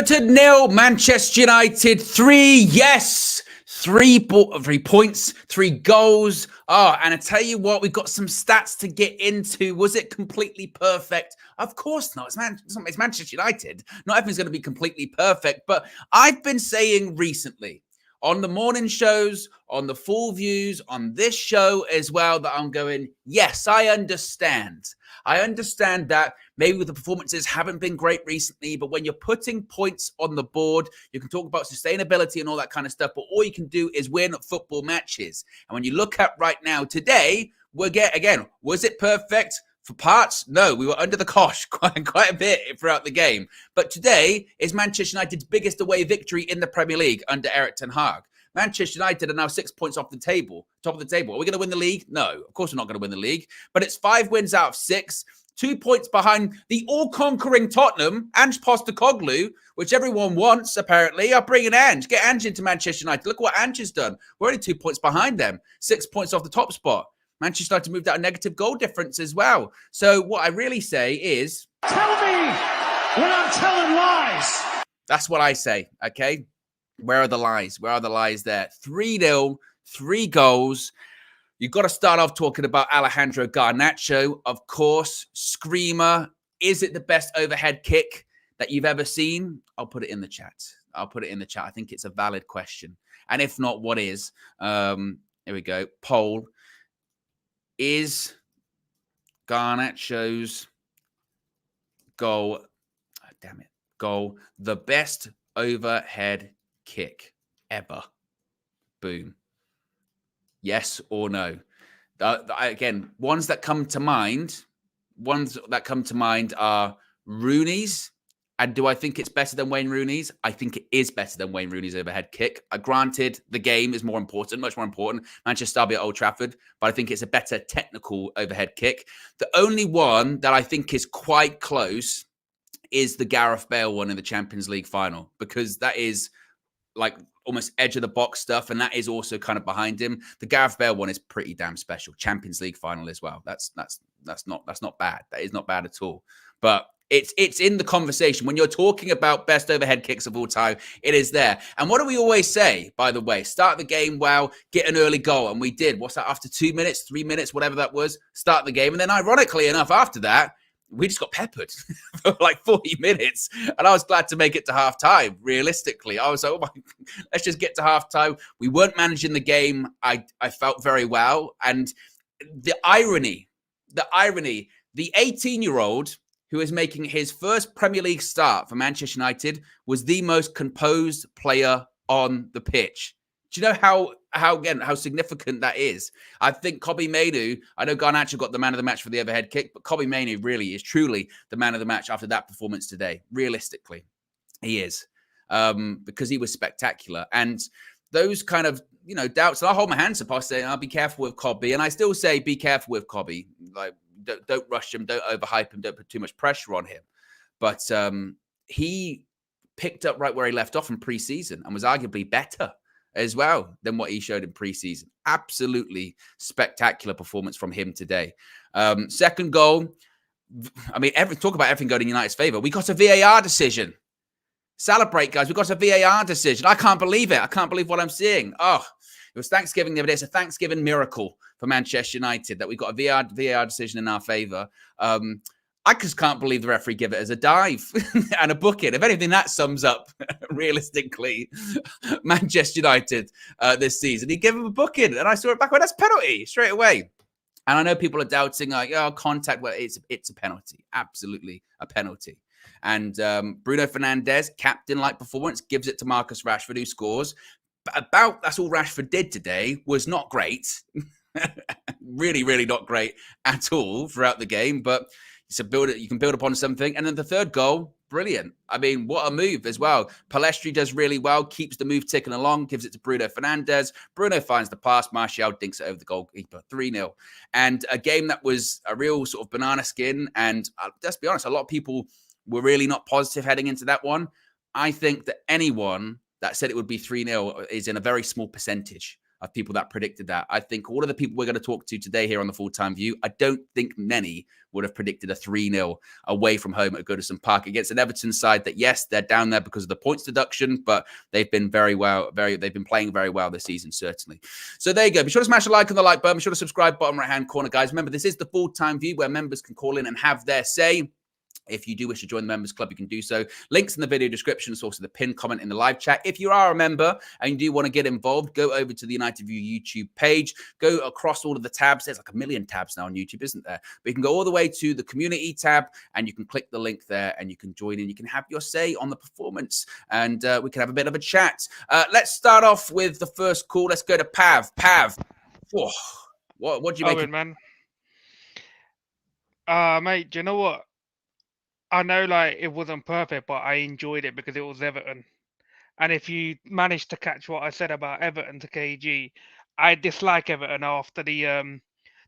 Everton 0, Manchester United 3. Yes, 3 points, 3 goals. Oh, and I tell you what, we've got some stats to get into. Was it completely perfect? Of course not. It's Manchester United. Not everything's going to be completely perfect. But I've been saying recently on the morning shows, on the full views, on this show as well, that I'm going, yes, I understand. I understand that maybe the performances haven't been great recently, but when you're putting points on the board, you can talk about sustainability and all that kind of stuff, but all you can do is win football matches. And when you look at right now, today, was it perfect? For parts, no, we were under the cosh quite a bit throughout the game. But today is Manchester United's biggest away victory in the Premier League under Erik ten Hag. Manchester United are now 6 points off the table, top of the table. Are we going to win the league? No, of course we're not going to win the league. But it's 5 wins out of 6, 2 points behind the all-conquering Tottenham, Ange Postecoglou, which everyone wants, apparently. I'm bringing Ange. Get Ange into Manchester United. Look what Ange has done. We're only 2 points behind them, 6 points off the top spot. Manchester United moved out a negative goal difference as well. So what I really say is... Tell me when I'm telling lies. That's what I say, okay? Where are the lies? Where are the lies there? 3-0, 3 goals. You've got to start off talking about Alejandro Garnacho, of course. Screamer. Is it the best overhead kick that you've ever seen? I'll put it in the chat. I think it's a valid question. And if not, what is? Here we go. Poll. Is Garnacho's goal the best overhead kick ever? Boom. Yes or no? Again, ones that come to mind are Rooney's. And do I think it's better than Wayne Rooney's? I think it is better than Wayne Rooney's overhead kick. Granted, the game is more important, much more important. Manchester Derby at Old Trafford, but I think it's a better technical overhead kick. The only one that I think is quite close is the Gareth Bale one in the Champions League final, because that is like almost edge of the box stuff, and that is also kind of behind him. The Gareth Bale one is pretty damn special. Champions League final as well. That's not bad. That is not bad at all. But it's in the conversation. When you're talking about best overhead kicks of all time, it is there. And what do we always say, by the way? Start the game well, get an early goal. And we did. What's that? After 2 minutes, 3 minutes, whatever that was, start the game. And then ironically enough, after that, we just got peppered for like 40 minutes. And I was glad to make it to halftime, realistically. I was like, oh my, let's just get to halftime. We weren't managing the game. I felt very well. And the irony, the 18-year-old who is making his first Premier League start for Manchester United was the most composed player on the pitch. Do you know how significant that is? I think Kobbie Mainoo, I know Garnacho got the man of the match for the overhead kick, but Kobbie Mainoo really is truly the man of the match after that performance today. Realistically, he is, because he was spectacular. And those kind of, doubts, and I'll hold my hands up. I'll say, I'll be careful with Kobbie. And I still say, be careful with Kobbie. Like, don't rush him, don't overhype him, don't put too much pressure on him. But he picked up right where he left off in pre-season and was arguably better as well than what he showed in pre-season. Absolutely spectacular performance from him today. Second goal, I mean, talk about everything going in United's favour. We got a VAR decision. Celebrate, guys. We got a VAR decision. I can't believe it. I can't believe what I'm seeing. Oh, it was Thanksgiving the other day. It's a Thanksgiving miracle for Manchester United that we got a VAR decision in our favour. I just can't believe the referee gave it as a dive and a booking. If anything, that sums up, realistically, Manchester United this season. He gave him a booking, and I saw it back. Well, that's penalty straight away. And I know people are doubting, like, oh, contact. Well, it's a penalty. Absolutely a penalty. And Bruno Fernandes, captain-like performance, gives it to Marcus Rashford, who scores. That's all Rashford did today, was not great. Really, really not great at all throughout the game. But you can build upon something. And then the third goal, brilliant. I mean, what a move as well. Palestri does really well, keeps the move ticking along, gives it to Bruno Fernandes. Bruno finds the pass. Martial dinks it over the goalkeeper, 3-0. And a game that was a real sort of banana skin. And let's be honest, a lot of people were really not positive heading into that one. I think that anyone that said it would be 3-0 is in a very small percentage of people that predicted that. I think all of the people we're going to talk to today here on the Full-Time View, I don't think many would have predicted a 3-0 away from home at Goodison Park against an Everton side that, yes, they're down there because of the points deduction, but they've been they've been playing very well this season, certainly. So there you go. Be sure to smash a like on the like button. Be sure to subscribe, bottom right-hand corner, guys. Remember, this is the Full-Time View where members can call in and have their say. If you do wish to join the members club, you can do so. Links in the video description. It's also the pinned comment in the live chat. If you are a member and you do want to get involved, go over to the United View YouTube page. Go across all of the tabs. There's like a million tabs now on YouTube, isn't there? But you can go all the way to the community tab and you can click the link there and you can join in. You can have your say on the performance and we can have a bit of a chat. Let's start off with the first call. Let's go to Pav. Pav, whoa, what do you make Owen, man. Mate, do you know what? I know, like, it wasn't perfect, but I enjoyed it because it was Everton. And if you managed to catch what I said about Everton to KG, I dislike Everton after the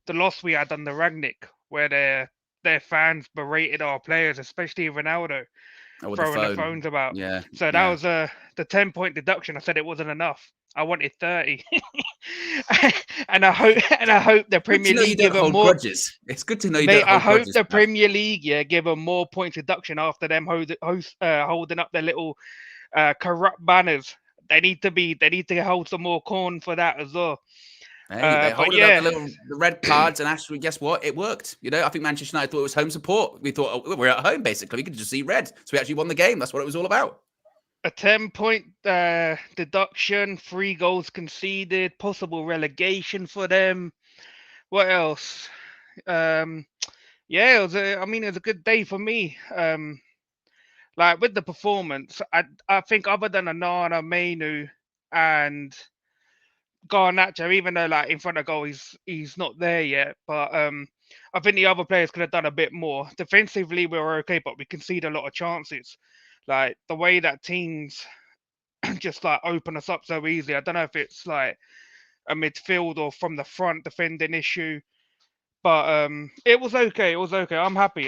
loss we had under Rangnick, where their fans berated our players, especially Ronaldo, throwing their phones about. Yeah. So that was the 10-point deduction. I said it wasn't enough. I wanted 30, and I hope the Premier League give them more grudges. It's good to know you don't hold I hope grudges, the Premier League, give them more points deduction after them holding up their little corrupt banners. They need to hold some more corn for that as well. Hey, they holding up the red cards, and actually, guess what? It worked. You know, I think Manchester United thought it was home support. We thought, oh, we're at home, basically. We could just see red. So we actually won the game. That's what it was all about. A 10-point deduction, 3 goals conceded, possible relegation for them. What else? It was a good day for me. Like with the performance, I think other than Onana, Mainoo, and Garnacho, even though like in front of goal he's not there yet, but I think the other players could have done a bit more. Defensively, we were okay, but we conceded a lot of chances. Like the way that teams just like open us up so easily. I don't know if it's like a midfield or from the front defending issue, but it was okay. It was okay. I'm happy.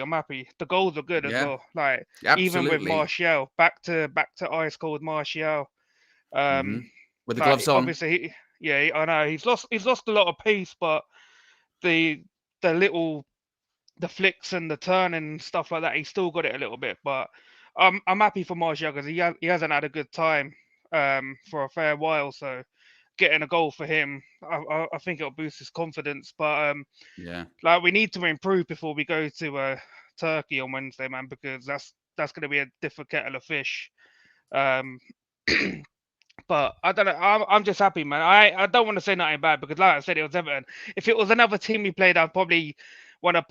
The goals are good as well. Like even with Martial, back to ice cold Martial. With the gloves on. Obviously, I know he's lost a lot of pace, but the flicks and the turn and stuff like that, he's still got it a little bit. But I'm happy for Martial because he hasn't had a good time for a fair while. So getting a goal for him, I think it'll boost his confidence. But like we need to improve before we go to Turkey on Wednesday, man, because that's going to be a different kettle of fish. But I don't know. I'm just happy, man. I don't want to say nothing bad because, like I said, it was Everton. If it was another team we played, I'd probably want to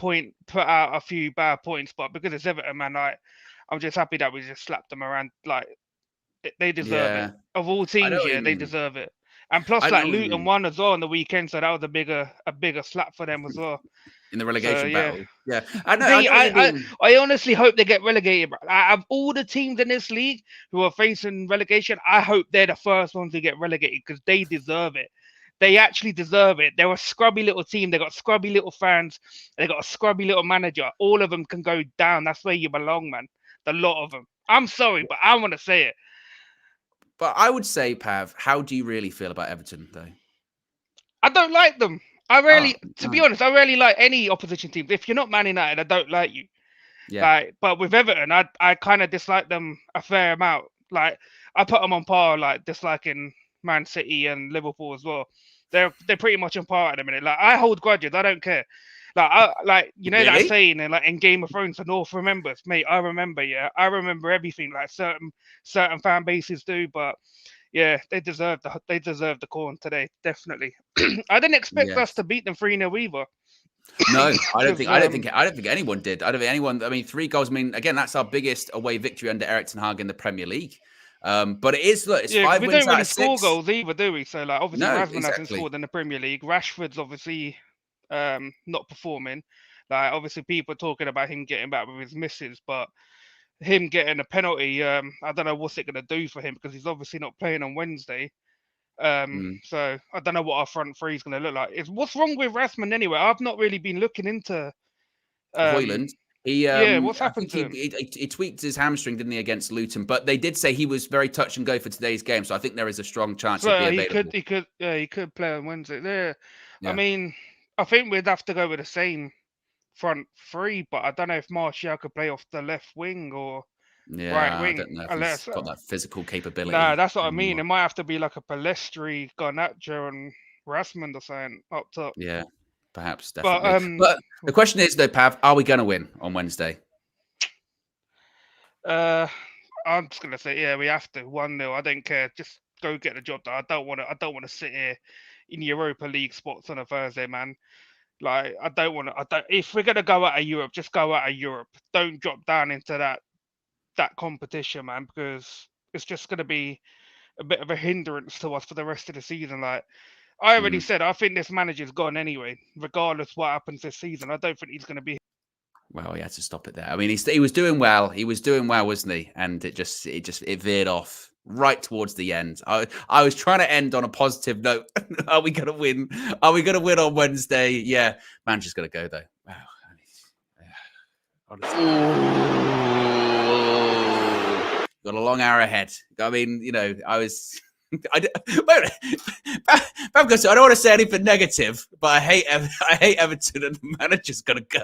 put out a few bad points. But because it's Everton, man, I'm just happy that we just slapped them around. Like they deserve it. Of all teams, they deserve it. And plus, like Luton won as well on the weekend, so that was a bigger slap for them as well. In the relegation battle. Yeah. I honestly hope they get relegated. Out of all the teams in this league who are facing relegation, I hope they're the first ones to get relegated because they deserve it. They actually deserve it. They're a scrubby little team. They got scrubby little fans. They got a scrubby little manager. All of them can go down. That's where you belong, man. The lot of them. I'm sorry, but I want to say it. But I would say, Pav, how do you really feel about Everton, though? I don't like them. To be honest, I really like any opposition teams. If you're not Man United, I don't like you. Yeah. Like, but with Everton, I kind of dislike them a fair amount. Like, I put them on par, like disliking Man City and Liverpool as well. They're pretty much on par at the minute. Like, I hold grudges. I don't care. Like, that saying in Game of Thrones, the North remembers, mate. I remember, I remember everything. Like certain fan bases do, but. Yeah, they deserve the corn today, definitely. I didn't expect us to beat them 3-0 either. No, I don't think anyone did. I don't think anyone. I mean, 3 goals. I mean, again, that's our biggest away victory under Erik ten Hag in the Premier League. But it is. Look, it's 5 wins out of 6. We don't really score goals either, do we? So, like, obviously, Rasmus hasn't scored in the Premier League. Rashford's obviously not performing. Like, obviously, people are talking about him getting back with his misses, but. Him getting a penalty, I don't know what's it going to do for him because he's obviously not playing on Wednesday. So I don't know what our front three is going to look like. What's wrong with Rasmus anyway? I've not really been looking into Højlund. He, what's I happened think to him? he tweaked his hamstring, didn't he, against Luton? But they did say he was very touch and go for today's game, so I think there is a strong chance he'd be So available. he could play on Wednesday. Yeah, I Yeah, mean, I think we'd have to go with the same front three, but I don't know if Martial could play off the left wing or right yeah. I wing. don't know if he's Unless, got that physical nah, capability that's what I mean. anymore. It might have to be like a Palestri, Garnacho, and Rasmund or something up top. Yeah, perhaps, But definitely. But the question is, though, Pav, are we going to win on Wednesday? I'm just gonna say, yeah, we have to 1-0. I don't care. Just go get the job done. I don't want to sit here in Europa League spots on a Thursday, man. Like, I don't want to. I don't. If we're gonna go out of Europe, just go out of Europe. Don't drop down into that competition, man, because it's just gonna be a bit of a hindrance to us for the rest of the season. Like I already Mm. said, I think this manager's gone anyway, regardless what happens this season. I don't think he's gonna be. Well, he had to stop it there. I mean, he was doing well. He was doing well, wasn't he? And it veered off right towards the end. I was trying to end on a positive note. Are we going to win? Are we going to win on Wednesday? Yeah, Manchester's going to go though. Wow. Honestly. Got a long hour ahead. I mean, I was. Wait, I don't want to say anything negative, but I hate Everton, and the manager's going to go.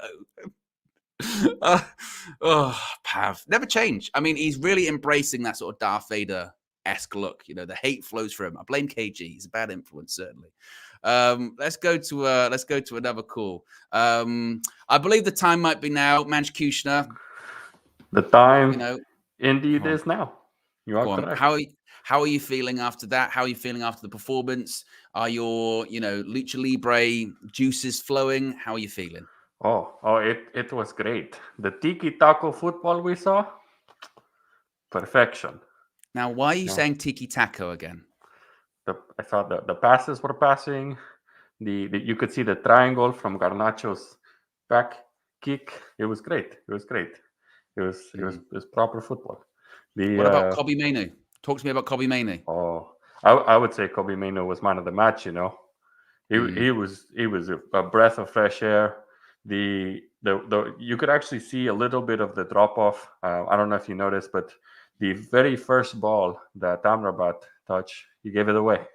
Pav never change. I mean, he's really embracing that sort of Darth Vader-esque look. The hate flows from him. I blame KG. He's a bad influence, certainly. Let's go to another call. I believe the time might be now, Manchkushner. The time, indeed, is now. You are correct. How are you feeling after that? How are you feeling after the performance? Are your, lucha libre juices flowing? How are you feeling? It was great. The tiki-taka football we saw, perfection. Now, why are you saying tiki-taka again? I thought the passes were passing. You could see the triangle from Garnacho's back kick. It was great. It was proper football. What about Kobbie Mainoo? Talk to me about Kobbie Mainoo. I would say Kobbie Mainoo was man of the match. He was a breath of fresh air. You could actually see a little bit of the drop off. I don't know if you noticed, but the very first ball that Amrabat touched, he gave it away.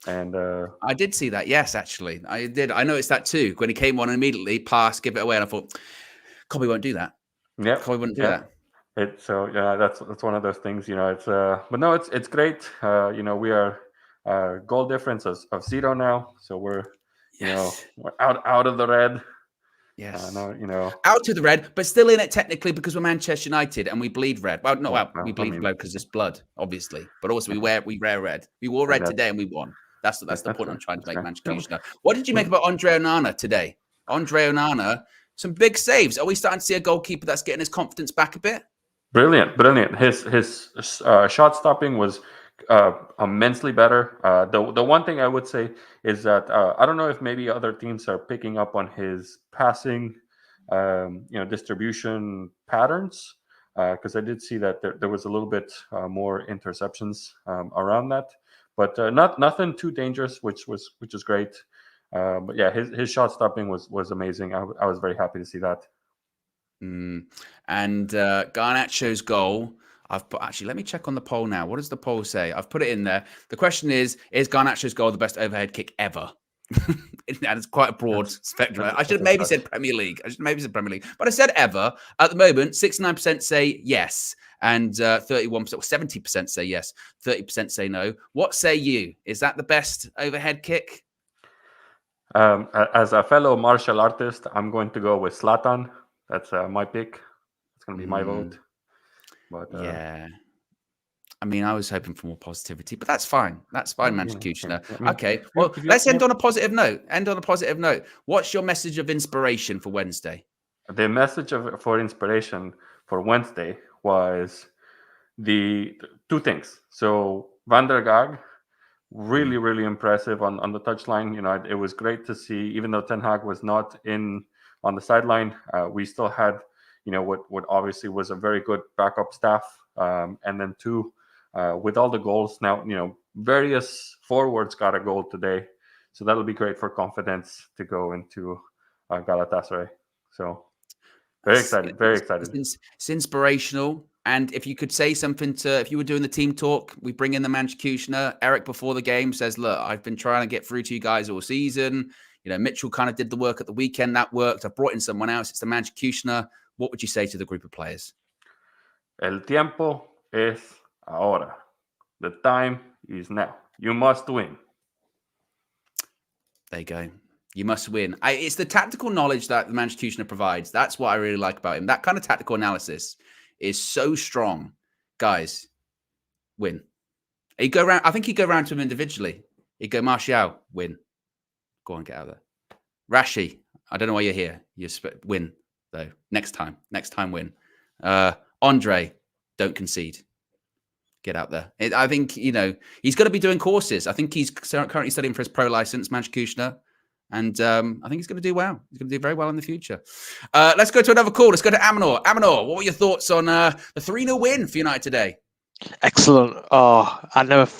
And I did see that. Yes, actually, I did. I noticed that too. When he came on immediately, pass, give it away, and I thought, Kobbie won't do that. Yeah, Kobbie wouldn't do that. That's one of those things. But no, it's great. We are goal difference of 0 now, so we're we're out of the red. Yes. Out to the red, but still in it technically because we're Manchester United and we bleed red. We bleed blood because it's blood, obviously. But also we wear red. We wore red today and we won. That's the point I'm trying to make, Manchester. What did you make about Andre Onana today? Andre Onana, some big saves. Are we starting to see a goalkeeper that's getting his confidence back a bit? Brilliant. His shot stopping was immensely better. The one thing I would say is that I don't know if maybe other teams are picking up on his passing, distribution patterns, because I did see that there was a little bit more interceptions around that, but nothing too dangerous, which is great. But yeah, his shot stopping was amazing. I was very happy to see that. And Garnacho's goal. Let me check on the poll now. What does the poll say? I've put it in there. The question is Garnacho's goal the best overhead kick ever? And it's quite a broad spectrum. I should have maybe said Premier League. But I said ever. At the moment, 69% say yes, and 31% or 70% say yes, 30% say no. What say you? Is that the best overhead kick? As a fellow martial artist, I'm going to go with Zlatan. That's my pick. It's going to be my vote. But yeah. I mean, I was hoping for more positivity, but that's fine. That's fine, Manchester. Okay. Well, let's end on a positive note. What's your message of inspiration for Wednesday? The message for inspiration for Wednesday was the two things. So Van der Gaag, really, really impressive on the touchline. It was great to see, even though Ten Hag was not on the sideline, we still had, what obviously was a very good backup staff. And then two, with all the goals now, various forwards got a goal today. So that'll be great for confidence to go into Galatasaray. So Very excited. Very excited. It's inspirational. And if you could say something if you were doing the team talk, we bring in the Manchkushner. Eric before the game says, look, I've been trying to get through to you guys all season. Mitchell kind of did the work at the weekend. That worked. I've brought in someone else. It's the Manchkushner. What would you say to the group of players? El tiempo es ahora. The time is now. You must win. There you go. You must win. It's the tactical knowledge that the Manchkushner provides. That's what I really like about him. That kind of tactical analysis is so strong. Guys, win. He'd go around. I think he'd go around to him individually. He'd go, Martial, win. Go on, get out of there. Rashi, I don't know why you're here. You win, though. Next time, win. Andre, don't concede. Get out there. I think, he's going to be doing courses. I think he's currently studying for his pro license, Manchkushner. And I think he's going to do well. He's going to do very well in the future. Let's go to another call. Let's go to Amanor. Amanor, what were your thoughts on the 3-0 win for United today? Excellent. Oh, I never.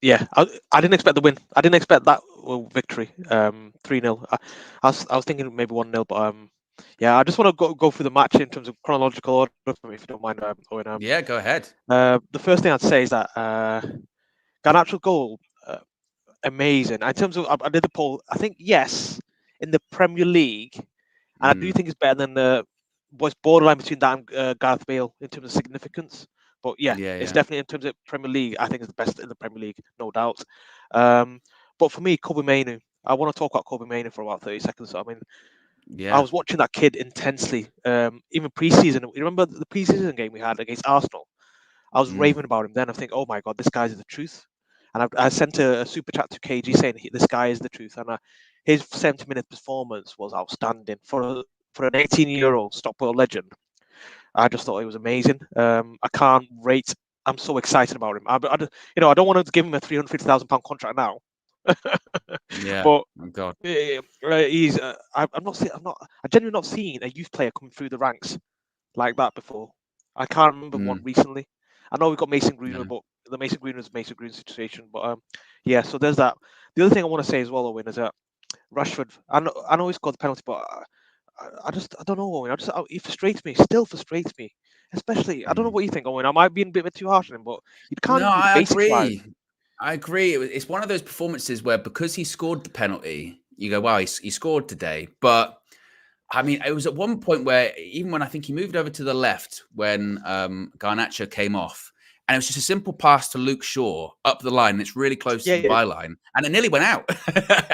Yeah, I didn't expect the win. I didn't expect that victory. 3-0. I was thinking maybe 1-0, but yeah, I just want to go through the match in terms of chronological order, if you don't mind. Owen. Yeah, go ahead. The first thing I'd say is that Garnacho goal, amazing. In terms of, I did the poll. I think yes, in the Premier League, and I do think it's better than was borderline between that and Gareth Bale in terms of significance. But yeah, it's definitely in terms of Premier League. I think it's the best in the Premier League, no doubt. But for me, Kobbie Mainoo. I want to talk about Kobbie Mainoo for about 30 seconds. I mean, I was watching that kid intensely. Even preseason. You remember the preseason game we had against Arsenal? I was raving about him then. I think, oh my God, this guy's the truth. And I sent a super chat to KG saying this guy is the truth. And his 70-minute performance was outstanding for an 18-year-old Stockport legend. I just thought it was amazing. I can't rate. I'm so excited about him. I don't want to give him a £350,000 contract now. Yeah, but oh God, he's. I'm genuinely not seeing a youth player coming through the ranks like that before. I can't remember one recently. I know we've got Mason Greenwood, but the Mason Greenwood's Mason Greenwood situation. But yeah, so there's that. The other thing I want to say as well, Owen, is that Rashford. I know he scored the penalty, but I don't know, Owen. He frustrates me. Still frustrates me. Especially, I don't know what you think, Owen. I might be a bit too harsh on him, but you can't. No, I agree. I agree. It's one of those performances where because he scored the penalty, you go, wow, he scored today. But I mean, it was at one point where even when I think he moved over to the left when Garnacho came off, and it was just a simple pass to Luke Shaw up the line. And it's really close to the byline, and it nearly went out.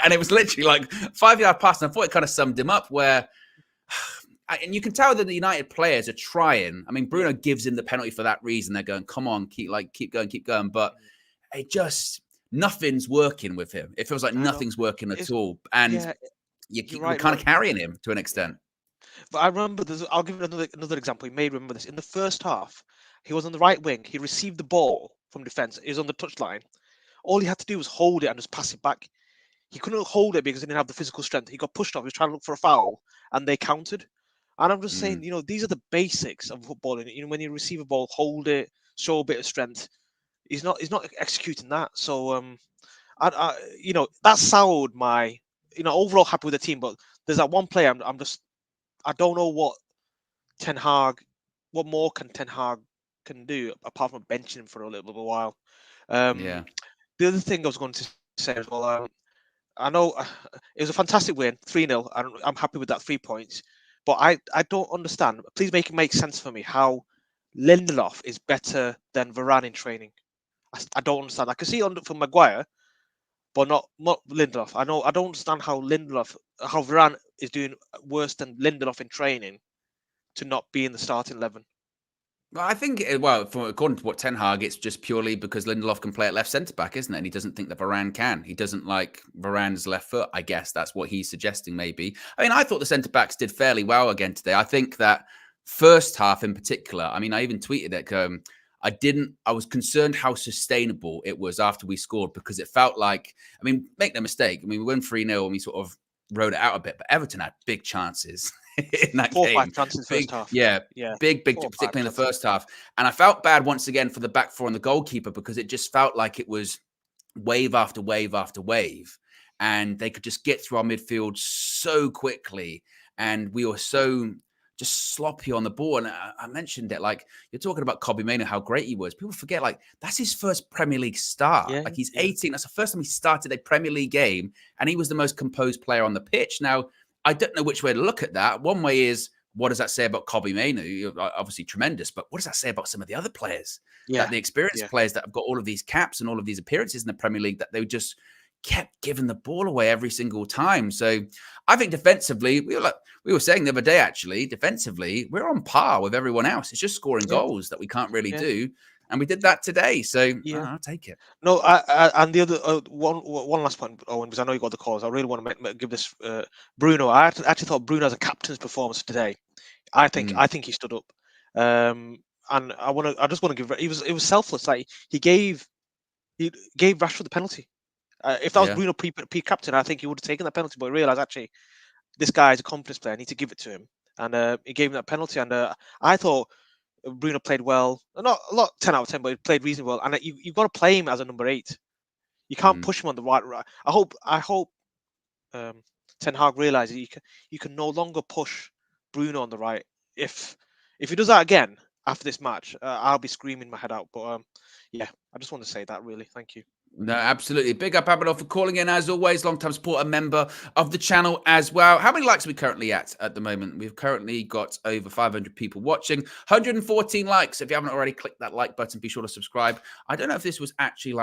And it was literally like 5-yard pass. And I thought it kind of summed him up where, and you can tell that the United players are trying. I mean, Bruno gives him the penalty for that reason. They're going, come on, keep going. But it just, nothing's working with him. It feels like nothing's working at all. And you're kind of carrying him to an extent. But I remember, I'll give you another example. You may remember this. In the first half, he was on the right wing. He received the ball from defence. He was on the touchline. All he had to do was hold it and just pass it back. He couldn't hold it because he didn't have the physical strength. He got pushed off. He was trying to look for a foul, and they countered. And I'm just saying, these are the basics of football. When you receive a ball, hold it, show a bit of strength. He's not executing that. So, that soured my, overall happy with the team. But there's that one player I don't know what more can Ten Hag can do apart from benching him for a little while. The other thing I was going to say as well, I know it was a fantastic win, 3-0. I'm happy with that 3 points. But I don't understand. Please make it make sense for me how Lindelof is better than Varane in training. I don't understand. I can see it for Maguire, but not Lindelof. I don't understand how Varane is doing worse than Lindelof in training to not be in the starting 11. Well, I think, according to what Ten Hag, it's just purely because Lindelof can play at left centre back, isn't it? And he doesn't think that Varane can. He doesn't like Varane's left foot. I guess that's what he's suggesting, maybe. I mean, I thought the centre backs did fairly well again today. I think that first half in particular. I mean, I even tweeted it. I was concerned how sustainable it was after we scored because it felt like, I mean, make no mistake. I mean, we went 3-0 and we sort of rode it out a bit, but Everton had big chances in that 4 game. 5 chances first half. Yeah, big, particularly in the first half. And I felt bad once again for the back four and the goalkeeper because it just felt like it was wave after wave after wave. And they could just get through our midfield so quickly. and we were so just sloppy on the ball. And I mentioned it, like, you're talking about Kobbie Mainoo, how great he was. People forget, like, that's his first Premier League start. Yeah, like, he's 18. That's the first time he started a Premier League game, and he was the most composed player on the pitch. Now, I don't know which way to look at that. One way is, what does that say about Kobbie Mainoo? Obviously tremendous, but what does that say about some of the other players? Yeah, That the experienced players that have got all of these caps and all of these appearances in the Premier League, that they just kept giving the ball away every single time. So I think defensively, we were saying the other day, actually, defensively, we're on par with everyone else. It's just scoring goals that we can't really do. And we did that today. So I'll take it. No, and the other one last point, Owen, because I know you got the calls. I really want to give this Bruno. I actually thought Bruno has a captain's performance today. I think he stood up. And I just want to give. It was selfless. Like he gave Rashford the penalty. If that was Bruno pre-captain, I think he would have taken that penalty. But he realised, actually, this guy is a confidence player. I need to give it to him. And he gave him that penalty. And I thought Bruno played well. Not 10 out of 10, but he played reasonably well. And you've got to play him as a number 8. You can't push him on the right. I hope Ten Hag realises you can no longer push Bruno on the right. If he does that again after this match, I'll be screaming my head out. But I just want to say that, really. Thank you. No, absolutely. Big up, Abadol, for calling in, as always. Long-time supporter, member of the channel as well. How many likes are we currently at the moment? We've currently got over 500 people watching. 114 likes. If you haven't already clicked that like button, be sure to subscribe. I don't know if this was actually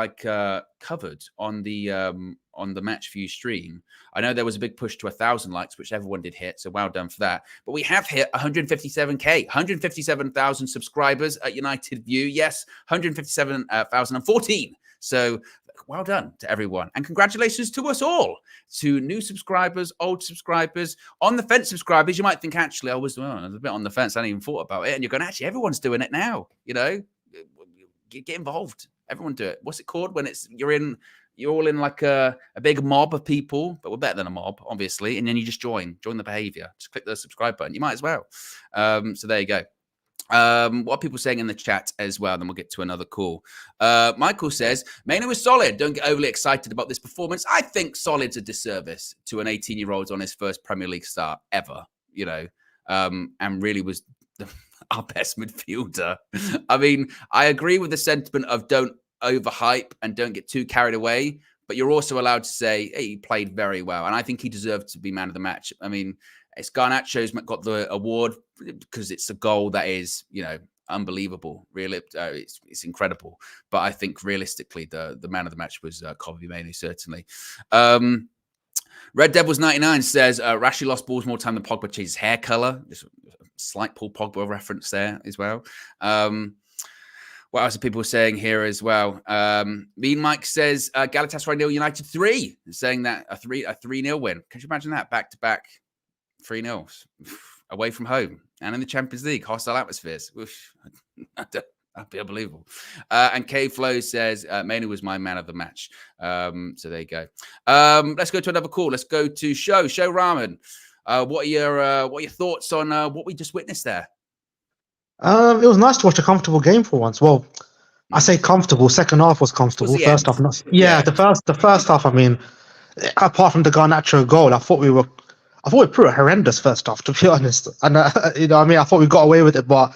covered on the Match View stream. I know there was a big push to 1,000 likes, which everyone did hit, so well done for that. But we have hit 157K, 157,000 subscribers at United View. Yes, 157,014. So well done to everyone. And congratulations to us all, to new subscribers, old subscribers, on the fence subscribers. You might think, actually, I was a bit on the fence. I hadn't even thought about it. And you're going, actually, everyone's doing it now. You know, get involved. Everyone do it. What's it called when you're all in like a big mob of people, but we're better than a mob, obviously. And then you just join the behavior. Just click the subscribe button. You might as well. So there you go. What are people saying in the chat as well? Then we'll get to another call. Michael says, Mainoo is solid. Don't get overly excited about this performance. I think solid's a disservice to an 18-year-old on his first Premier League start ever, you know, and really was our best midfielder. I mean, I agree with the sentiment of don't overhype and don't get too carried away, but you're also allowed to say, hey, he played very well. And I think he deserved to be man of the match. I mean, it's Garnacho's got the award because it's a goal that is, you know, unbelievable. Really, it's incredible. But I think realistically, the man of the match was Kobbie Mainoo, certainly. Red Devils 99 says Rashi lost balls more time than Pogba changed his hair color. Just a slight Paul Pogba reference there as well. What else are people saying here as well? Mean Mike says Galatasaray 0, United 3, saying that a 3-0 win. Can you imagine that back-to-back 3-0 away from home and in the Champions League, hostile atmospheres? That'd be unbelievable. And K Flow says Mainoo was my man of the match. So there you go. Let's go to another call. Let's go to Show Rahman. What are your thoughts on what we just witnessed there? It was nice to watch a comfortable game for once. Well, I say comfortable. Second half was comfortable. First half, not. Yeah, the first half. I mean, apart from the Garnacho goal, I thought we were pretty horrendous first half, to be honest. And you know, I mean, I thought we got away with it, but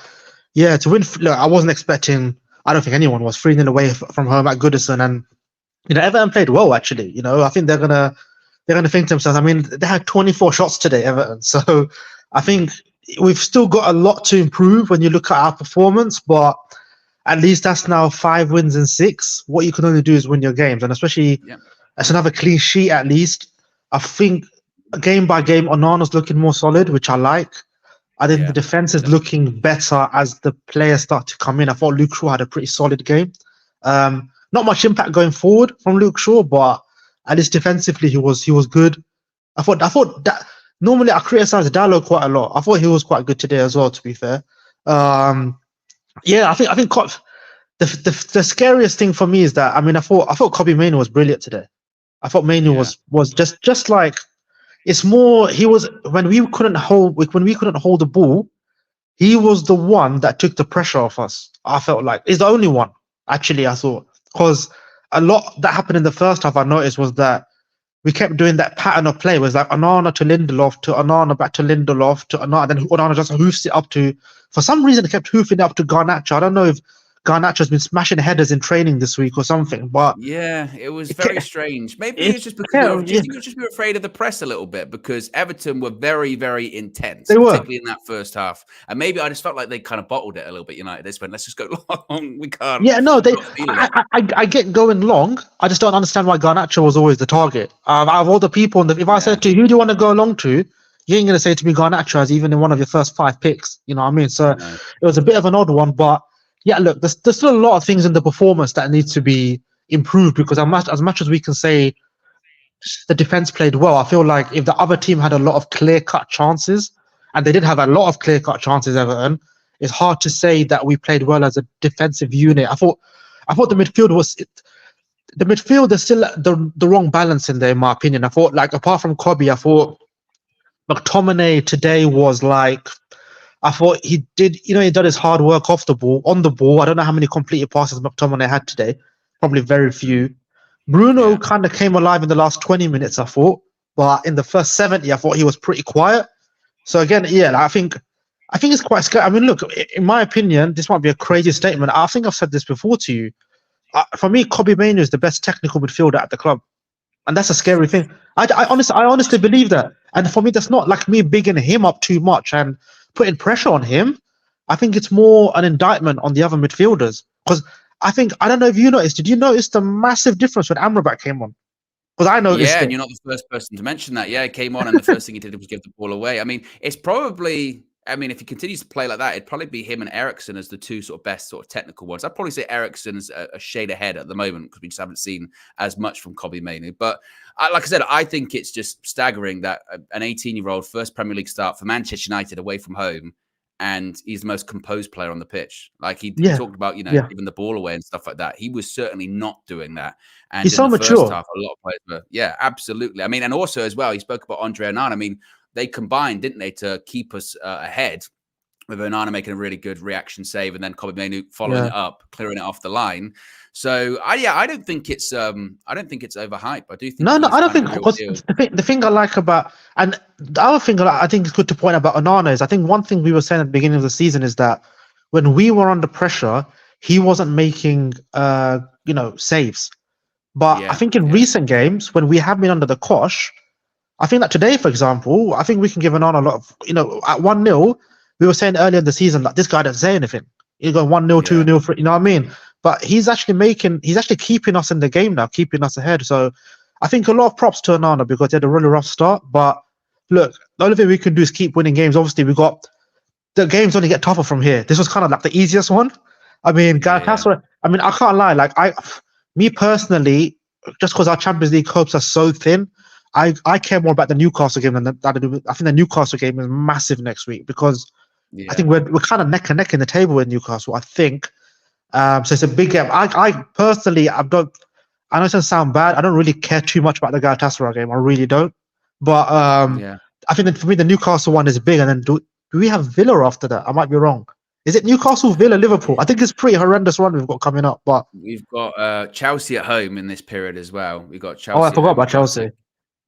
yeah, to win. Look, I wasn't expecting. I don't think anyone was 3-0 away from home at Goodison, and you know, Everton played well actually. You know, I think they're gonna think to themselves. I mean, they had 24 shots today, Everton. So I think we've still got a lot to improve when you look at our performance, but at least that's now 5 wins in 6. What you can only do is win your games, and especially that's another clean sheet at least. I think game by game, Onana's looking more solid, which I like. I think the defense is looking better as the players start to come in. I thought Luke Shaw had a pretty solid game. Not much impact going forward from Luke Shaw, but at least defensively he was good. I thought that normally I criticize Dallo quite a lot. I thought he was quite good today as well, to be fair. I think the scariest thing for me is that, I mean, I thought Kobbie Mainoo was brilliant today. I thought Mainoo was just like, it's more, he was, when we couldn't hold the ball, he was the one that took the pressure off us. I felt like he's the only one, actually, I thought, because a lot that happened in the first half I noticed was that we kept doing that pattern of play. It was like Onana to Lindelof, to Onana back to Lindelof, to Onana, then Onana just hoofs it up to, for some reason, it kept hoofing it up to Garnacho. I don't know if Garnacho's been smashing headers in training this week or something, but yeah, it was very strange. Maybe it's just because we were just afraid of the press a little bit, because Everton were very, very intense, particularly in that first half. And maybe I just felt like they kind of bottled it a little bit. United, they just went, let's just go long. We can't. Yeah, no, I get going long. I just don't understand why Garnacho was always the target. Out of all the people, if I said to you, who do you want to go long to? You ain't going to say to me Garnacho as even in one of your first 5 picks. You know what I mean? So it was a bit of an odd one, but yeah, look, there's still a lot of things in the performance that need to be improved, because as much as we can say the defense played well, I feel like if the other team had a lot of clear-cut chances, and they did have a lot of clear-cut chances, Everton, it's hard to say that we played well as a defensive unit. I thought the midfield is still the wrong balance in there, in my opinion. I thought, like, apart from Kobe, I thought McTominay today was like, I thought he did his hard work off the ball, on the ball. I don't know how many completed passes McTominay had today. Probably very few. Bruno kind of came alive in the last 20 minutes, I thought. But in the first 70, I thought he was pretty quiet. So again, I think it's quite scary. I mean, look, in my opinion, this might be a crazy statement. I think I've said this before to you. For me, Kobe Mainoo is the best technical midfielder at the club. And that's a scary thing. I honestly believe that. And for me, that's not like me bigging him up too much and putting pressure on him. I think it's more an indictment on the other midfielders. Because I don't know if you noticed, did you notice the massive difference when Amrabat came on? Because I noticed and you're not the first person to mention that. Yeah, it came on and the first thing he did was give the ball away. I mean, it's probably... if he continues to play like that, it'd probably be him and Eriksen as the two sort of best sort of technical ones. I'd probably say Eriksen's a shade ahead at the moment, because we just haven't seen as much from Kobe Mainoo. But like I said, I think it's just staggering that an 18-year-old first Premier League start for Manchester United away from home, and he's the most composed player on the pitch. Like he talked about, giving the ball away and stuff like that. He was certainly not doing that. And he's so mature. First half, a lot of players were, absolutely. I mean, and also as well, he spoke about Andre Onana. I mean, they combined, didn't they, to keep us ahead, with Onana making a really good reaction save, and then Kobe Mainoo following it up, clearing it off the line. So I don't think it's overhyped. I do think I don't think, because the thing I like about, and the other thing I think is good to point out about Onana is, I think one thing we were saying at the beginning of the season is that when we were under pressure, he wasn't making saves. But I think in recent games, when we have been under the cosh, I think that today, for example, I think we can give Onana a lot of, at 1-0, we were saying earlier in the season, like, this guy doesn't say anything. He's going 1-0, 2-0, 3, you know what I mean? But he's actually keeping us in the game now, keeping us ahead. So I think a lot of props to Onana, because he had a really rough start. But look, the only thing we can do is keep winning games. Obviously, the games only get tougher from here. This was kind of like the easiest one. I mean, Galatasaray, I can't lie. Like, me personally, just because our Champions League hopes are so thin, I care more about the Newcastle game than I think the Newcastle game is massive next week, because I think we're kind of neck and neck in the table with Newcastle, I think. So it's a big game. I personally, I know it doesn't sound bad. I don't really care too much about the Galatasaray game. I really don't. But I think that for me, the Newcastle one is big. And then do we have Villa after that? I might be wrong. Is it Newcastle, Villa, Liverpool? I think it's a pretty horrendous run we've got coming up. But we've got Chelsea at home in this period as well. We've got Chelsea. Oh, I forgot about Chelsea.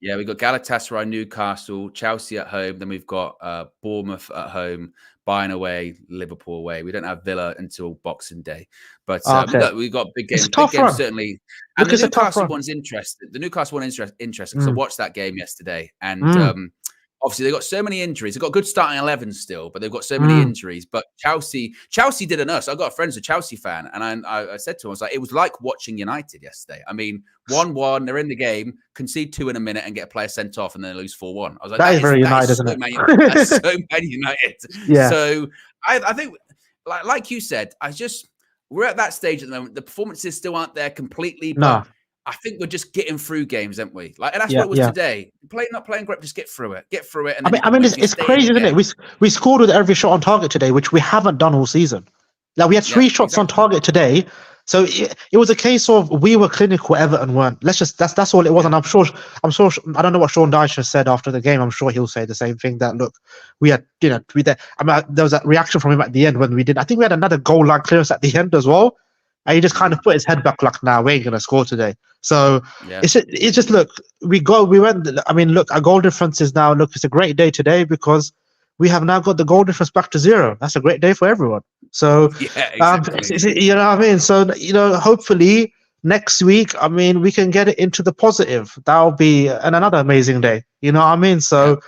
Yeah, we've got Galatasaray, Newcastle, Chelsea at home. Then we've got Bournemouth at home, Bayern away, Liverpool away. We don't have Villa until Boxing Day. But look, we've got big games. Big games, certainly. And the Newcastle one's interesting. The Newcastle one is interesting, because I watched that game yesterday. And obviously, they've got so many injuries. They've got good starting 11 still, but they've got so many injuries. But Chelsea didn't us. I've got a friend who's a Chelsea fan, and I said to him, I was like, it was like watching United yesterday. I mean, 1-1, they're in the game, concede 2 in a minute, and get a player sent off, and then they lose 4-1. I was like, that is very United, isn't it? That's so Man United. Yeah. So I think, like you said, we're at that stage at the moment. The performances still aren't there completely, but I think we're just getting through games, aren't we? And that's what it was today. Not playing great, just get through it. And I mean, it's crazy, isn't it? We scored with every shot on target today, which we haven't done all season. Like, we had 3 shots on target today. So it was a case of we were clinical, Everton weren't. That's all it was. And I'm sure, I don't know what Sean Dyche said after the game. I'm sure he'll say the same thing, that, look, we had, there was that reaction from him at the end when we did. I think we had another goal line clearance at the end as well. And he just kind of put his head back like, nah, we ain't going to score today. So Yeah. it's just look, we went. I mean, look, our goal difference is now. Look, it's a great day today because we have now got the goal difference back to 0. That's a great day for everyone. So, Yeah, exactly. you know what I mean. So hopefully next week, I mean, we can get it into the positive. That'll be another amazing day. You know what I mean? So.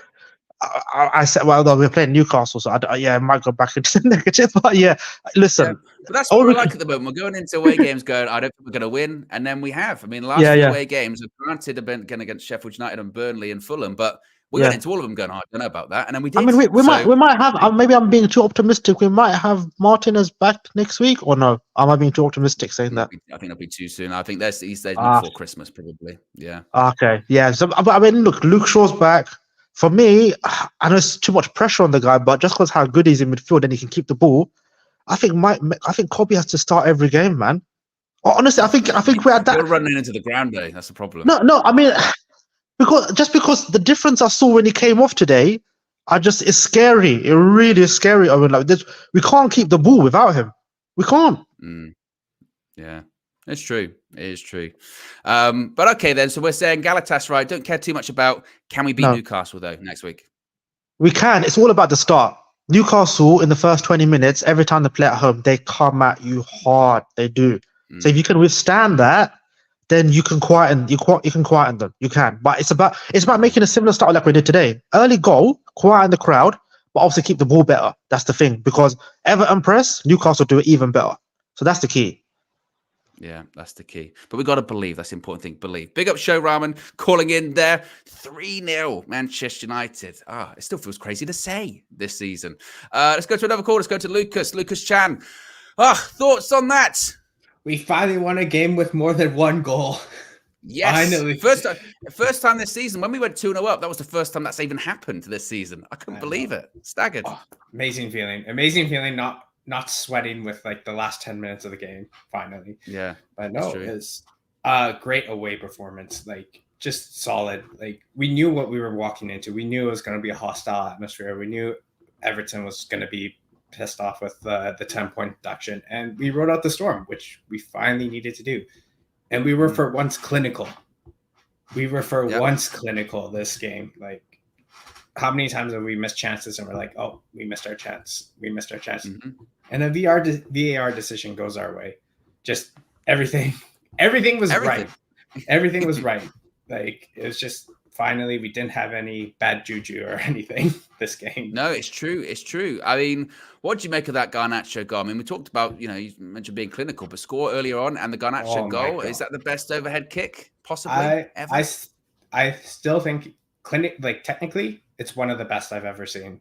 I said, well, though we're playing Newcastle, so I might go back into the negative. But yeah, listen, but that's what we're like at the moment. We're going into away games going, I don't think we're going to win, and then we have. I mean, the last few away games, granted, have been against Sheffield United and Burnley and Fulham, but we went into all of them going, I don't know about that, and then we did. I mean, we might have. Maybe I'm being too optimistic. We might have Martinez back next week, or no? Am I being too optimistic saying that? I think it'll be too soon. I think he's before Christmas, probably. Yeah. Okay. Yeah. So, but I mean, look, Luke Shaw's back. For me, I know it's too much pressure on the guy, but just because how good he's in midfield and he can keep the ball, I think Kobe has to start every game, man. Honestly, I think we're at that. You're running into the ground day. That's the problem. No. I mean, because the difference I saw when he came off today, it's scary. It really is scary. I mean, like this, we can't keep the ball without him. We can't. Yeah. It's true. It is true. But okay, then. So we're saying Galatasaray, don't care too much about. Can we beat Newcastle, though, next week? We can. It's all about the start. Newcastle, in the first 20 minutes, every time they play at home, they come at you hard. They do. So if you can withstand that, then you can quieten them. You can. But it's about making a similar start like we did today. Early goal, quieten the crowd, but obviously keep the ball better. That's the thing. Because Everton press, Newcastle do it even better. So that's the key. Yeah, that's the key. But we got to believe. That's the important thing. Believe. Big up Show Ramen calling in there. 3-0 Manchester United. It still feels crazy to say this season. Let's go to another call. Let's go to Lucas. Lucas Chan. Thoughts on that? We finally won a game with more than one goal. Yes. Finally. First time this season. When we went 2-0 up, that was the first time that's even happened this season. I couldn't believe it. Staggered. Amazing feeling. Amazing feeling. Not sweating with like the last 10 minutes of the game, finally. Yeah. But no, it's a great away performance. Like, just solid. Like, we knew what we were walking into. We knew it was going to be a hostile atmosphere. We knew Everton was going to be pissed off with the 10-point deduction. And we rode out the storm, which we finally needed to do. And we were for once clinical. Once clinical this game. Like, how many times have we missed chances and we're like, oh, we missed our chance. Mm-hmm. And a VAR decision goes our way. Just everything was right. Everything was right. Like, it was just finally we didn't have any bad juju or anything this game. No, it's true. It's true. I mean, what do you make of that Garnacho goal? I mean, we talked about, you mentioned being clinical, but score earlier on and the Garnacho goal, is that the best overhead kick possibly ever? I still think technically it's one of the best I've ever seen.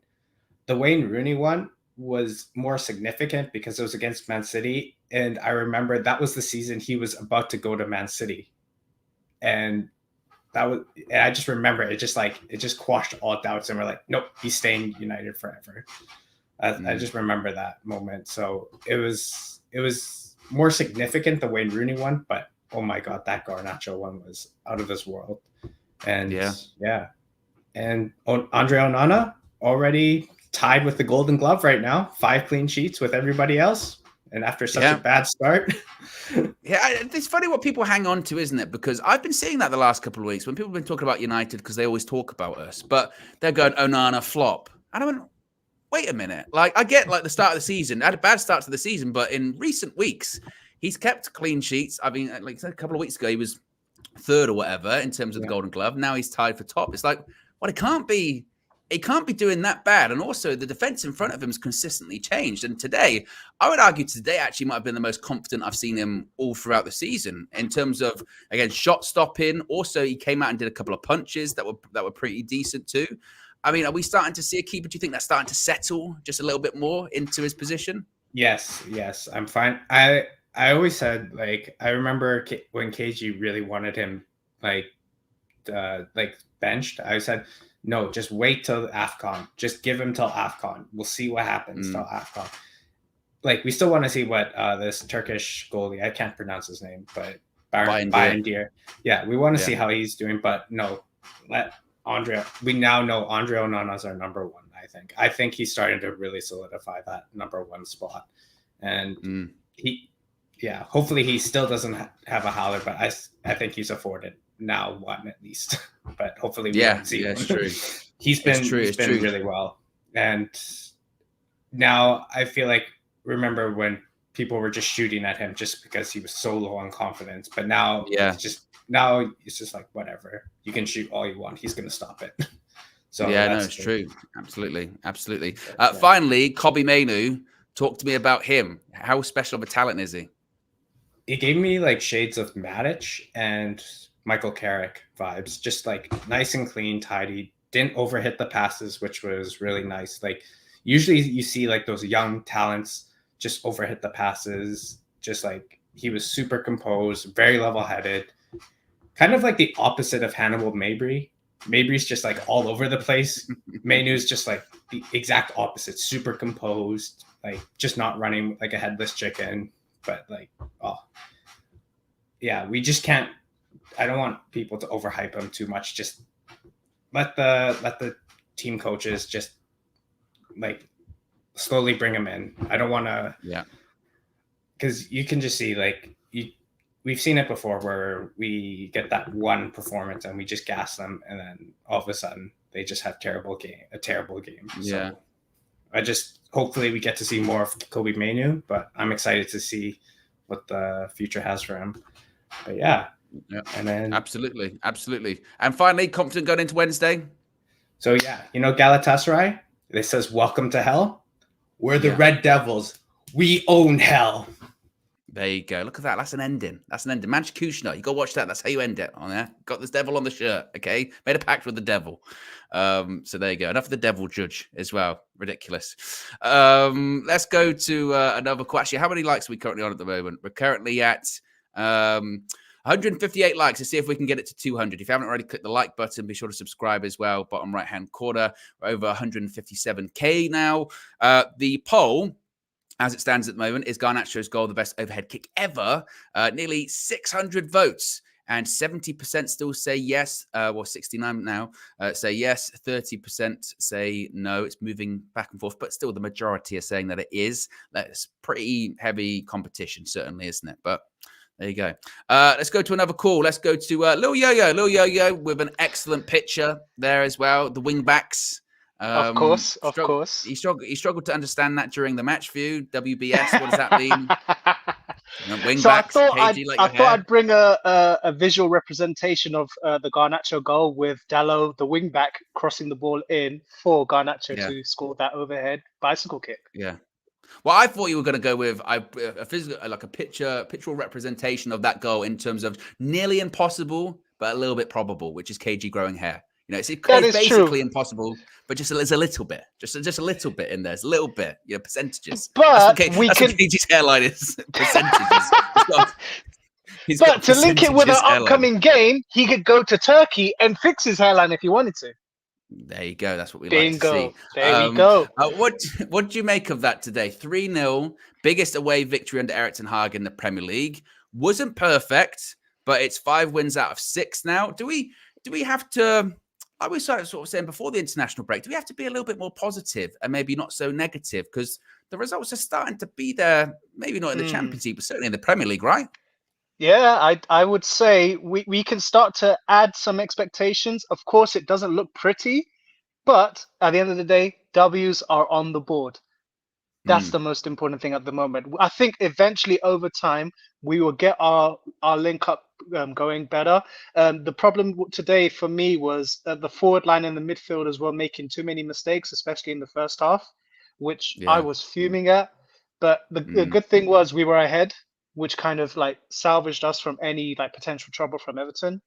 The Wayne Rooney one was more significant because it was against Man City. And I remember that was the season he was about to go to Man City. And I just remember it just quashed all doubts. And we're like, nope, he's staying United forever. I just remember that moment. So it was more significant, the Wayne Rooney one, but oh my God, that Garnacho one was out of this world. And yeah. And Andre Onana already tied with the Golden Glove right now. 5 clean sheets with everybody else. And after such a bad start. It's funny what people hang on to, isn't it? Because I've been seeing that the last couple of weeks when people have been talking about United because they always talk about us. But they're going, Onana flop. And I went, wait a minute. Like, I get like the start of the season. Had a bad start to the season. But in recent weeks, he's kept clean sheets. I mean, like a couple of weeks ago, he was 3rd or whatever in terms of the Golden Glove. Now he's tied for top. It's like, well, it can't be doing that bad. And also the defense in front of him has consistently changed. And today, I would argue today actually might have been the most confident I've seen him all throughout the season in terms of, again, shot stopping. Also, he came out and did a couple of punches that were pretty decent too. I mean, are we starting to see a keeper? Do you think that's starting to settle just a little bit more into his position? Yes, I'm fine. I always said, like, I remember when KG really wanted him benched. I said, no, just wait till AFCON. Just give him till AFCON. We'll see what happens till AFCON. Like, we still want to see what this Turkish goalie, I can't pronounce his name, but Bayındır. Yeah, we want to see how he's doing, but no, we now know Andre Onana is our number 1, I think. I think he's starting to really solidify that number 1 spot. And yeah, hopefully he still doesn't have a howler, but I think he's afforded now one at least. But hopefully we don't see it's one. true. He's been It's true. really well, and now I feel like, remember when people were just shooting at him just because he was so low on confidence, but now it's just like, whatever, you can shoot all you want, he's gonna stop it. So it's true. Absolutely. Finally, Kobbie Mainoo, talk to me about him. How special of a talent is he? He gave me like shades of Matic and Michael Carrick vibes, just like nice and clean, tidy, didn't overhit the passes, which was really nice. Like usually you see like those young talents just overhit the passes, just like he was super composed, very level-headed, kind of like the opposite of Hannibal Mabry. Mabry's just like all over the place. Mainoo's just like the exact opposite, super composed, like just not running like a headless chicken. But like, we just can't. I don't want people to overhype him too much. Just let the team coaches just like slowly bring him in. I don't want to. Yeah. Because you can just see like we've seen it before where we get that one performance and we just gas them, and then all of a sudden they just have a terrible game. Yeah. So I just hopefully we get to see more of Kobbie Mainoo, but I'm excited to see what the future has for him. But yeah. And then absolutely. And finally, confident going into Wednesday. So yeah, Galatasaray, it says welcome to hell. We're the Red Devils. We own hell. There you go. Look at that. That's an ending. Manch Kushner. You go watch that. That's how you end it on there. Got this devil on the shirt. Okay. Made a pact with the devil. So there you go. Enough of the devil judge as well. Ridiculous. Let's go to another question. How many likes are we currently on at the moment? We're currently at 158 likes. Let's see if we can get it to 200. If you haven't already clicked the like button, be sure to subscribe as well. Bottom right-hand corner. We're over 157K now. The poll, as it stands at the moment, is Garnacho's goal the best overhead kick ever? Nearly 600 votes, and 70% still say yes. 69 now say yes. 30% say no. It's moving back and forth, but still the majority are saying that it is. That's pretty heavy competition, certainly, isn't it? But there you go. Let's go to another call. Let's go to Lil Yo-Yo. Lil Yo-Yo with an excellent picture there as well. The wing backs. Of course. He struggled to understand that during the match view. WBS, what does that mean? Wing backs, I thought I'd bring a visual representation of the Garnacho goal with Dallo, the wing back, crossing the ball in for Garnacho to score that overhead bicycle kick. Yeah. Well, I thought you were going to go with a physical, like a pictorial representation of that goal in terms of nearly impossible, but a little bit probable, which is KG growing hair. It's basically impossible, but there's a little bit, just a little bit in there. There's a little bit, percentages. But that's what KG's hairline is, percentages. But to link it with an upcoming game, he could go to Turkey and fix his hairline if he wanted to. There you go. That's what we like to see. There we go. What do you make of that today? 3-0, biggest away victory under Erik ten Hag in the Premier League. Wasn't perfect, but it's 5 wins out of 6 now. Do we have to, like we sort of saying before the international break, do we have to be a little bit more positive and maybe not so negative? Because the results are starting to be there, maybe not in the Champions League, but certainly in the Premier League, right? Yeah, I would say we can start to add some expectations. Of course, it doesn't look pretty, but at the end of the day, W's are on the board. That's the most important thing at the moment. I think eventually over time, we will get our link up going better. The problem today for me was the forward line and the midfielders were making too many mistakes, especially in the first half, which I was fuming at. But the good thing was we were ahead, which kind of like salvaged us from any like potential trouble from Everton.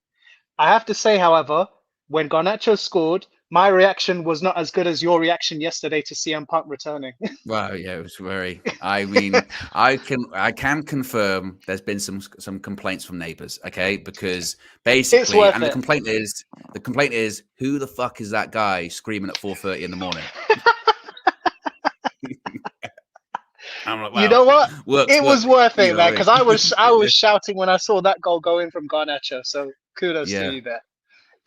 I have to say, however, when Garnacho scored, my reaction was not as good as your reaction yesterday to CM Punk returning. Well, yeah, it was very. I mean, I can confirm there's been some complaints from neighbours. Okay, because basically, and the complaint is, who the fuck is that guy screaming at 4:30 in the morning? I'm like, wow, you know what? It was worth it, man, because I was shouting when I saw that goal go in from Garnacho. So kudos to you there.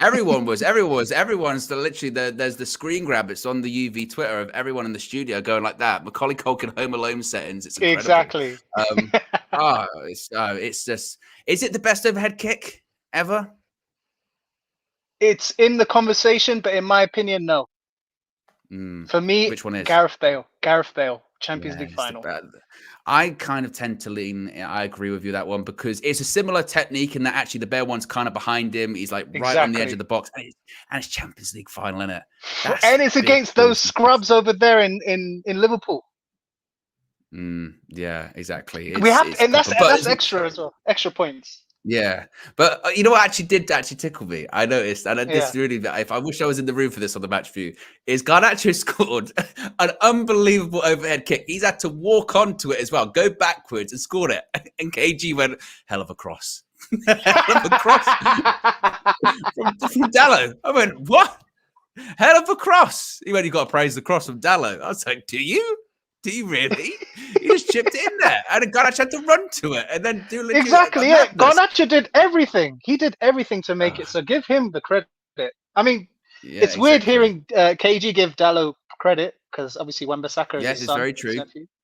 Everyone's literally there's the screen grab. It's on the UV Twitter of everyone in the studio going like that. Macaulay Culkin Home Alone settings. It's incredible. Exactly. It's just. Is it the best overhead kick ever? It's in the conversation, but in my opinion, no. For me, which one is Gareth Bale? Gareth Bale, Champions League final. I kind of tend to lean. I agree with you that one because it's a similar technique in that actually the Bale one's kind of behind him. He's like right on the edge of the box, and it's Champions League final, isn't it? And it's against those scrubs over there in Liverpool. Yeah, exactly. That's extra as well. Extra points. Yeah, but you know what actually tickle me? I noticed, and this really, if I wish I was in the room for this on the match view, is Garnacho scored an unbelievable overhead kick. He's had to walk onto it as well, go backwards and scored it. And KG went, hell of a cross. Hell of a cross from Dallo. I went, what? Hell of a cross. He went, you got to praise the cross from Dallo. I was like, do you? Do you really? He just chipped it in there, and Garnacho had to run to it and then do exactly. Yeah, Garnacho did everything. He did everything to make it. So give him the credit. I mean, it's weird hearing KG give Dallo credit because obviously Wan-Bissaka is his son. It's very true.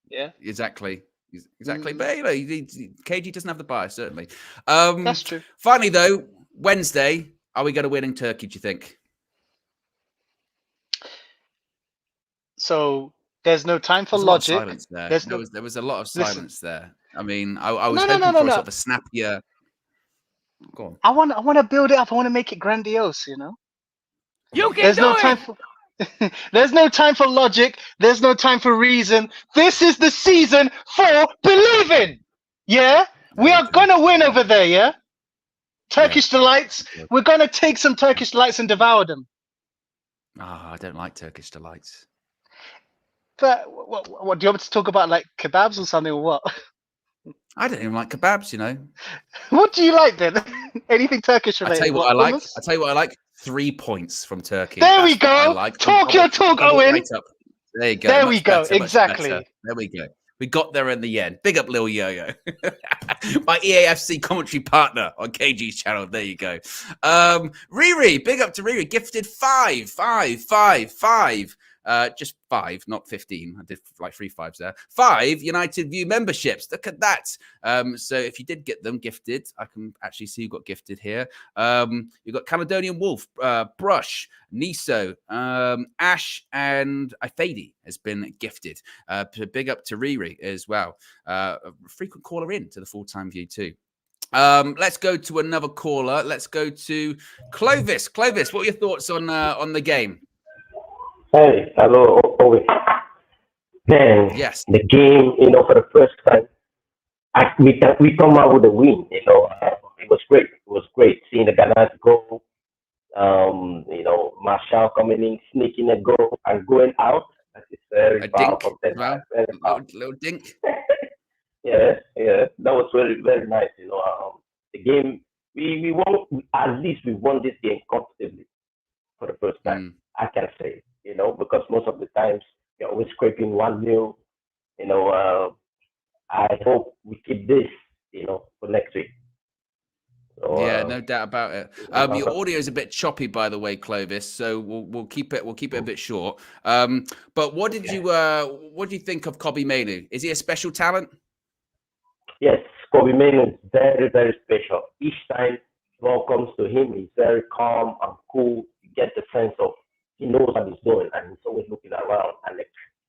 Yeah, exactly. But you know, KG doesn't have the bias certainly. That's true. Finally, though, Wednesday, are we going to win in Turkey? Do you think? So. There's no time for logic. There was a lot of silence there. I mean, I was hoping for sort of a snappier. Go on. I want to build it up. I want to make it grandiose. You know. There's no time for logic. There's no time for reason. This is the season for believing. Yeah, we are gonna win over there. Yeah, Turkish delights. We're gonna take some Turkish delights and devour them. I don't like Turkish delights. But what do you want me to talk about, like kebabs or something, or what? I don't even like kebabs, you know. What do you like then? Anything Turkish related? I tell you what I like. 3 points from Turkey. There we go. Talk your talk, Owen. Right up. There you go. There we go. Exactly. There we go. We got there in the end. Big up Lil Yo-Yo. My EAFC commentary partner on KG's channel. There you go. Riri, big up to Riri. Gifted 5. Just 5, not 15. I did like 3 5s there. 5 United View memberships. Look at that. So if you did get them gifted, I can actually see who got gifted here. You've got Caledonian Wolf, Brush, Niso, Ash, and Ifadi has been gifted. Big up to Riri as well. A frequent caller in to the full-time view too. Let's go to another caller. Let's go to Clovis. Clovis, what are your thoughts on the game? Hey, hello, Owen. Man, yes, the game, for the first time, we come out with a win. It was great. It was great seeing the Garnacho go. Marshall coming in, sneaking a goal and going out. That is very powerful. Little dink. Yeah, that was very, very nice. The game, we won. At least we won this game comfortably for the first time. I can say. Because most of the times you're always scraping 1-0. I hope we keep this, for next week. So, yeah, no doubt about it. Your audio is a bit choppy, by the way, Clovis. So we'll keep it a bit short. But what do you think of Kobbie Mainoo? Is he a special talent? Yes, Kobbie Mainoo is very, very special. Each time the ball comes to him, he's very calm and cool. You get the sense of he knows what he's doing, and he's always looking around. And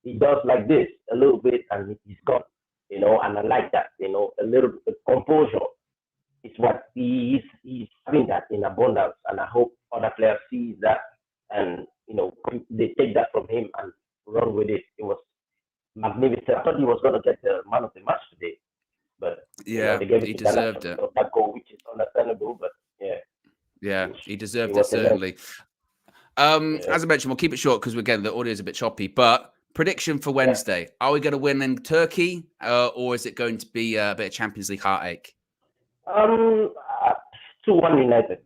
he does like this a little bit, and he's gone, And I like that, a little bit of composure. It's what he's having that in abundance, and I hope other players see that, and they take that from him and run with it. It was magnificent. I thought he was going to get the man of the match today, but yeah, they gave he deserved it. That goal, which is understandable, but he deserved it certainly. As I mentioned, we'll keep it short because again the audio is a bit choppy. But prediction for Wednesday: are we going to win in Turkey, or is it going to be a bit of Champions League heartache? 2-1 United.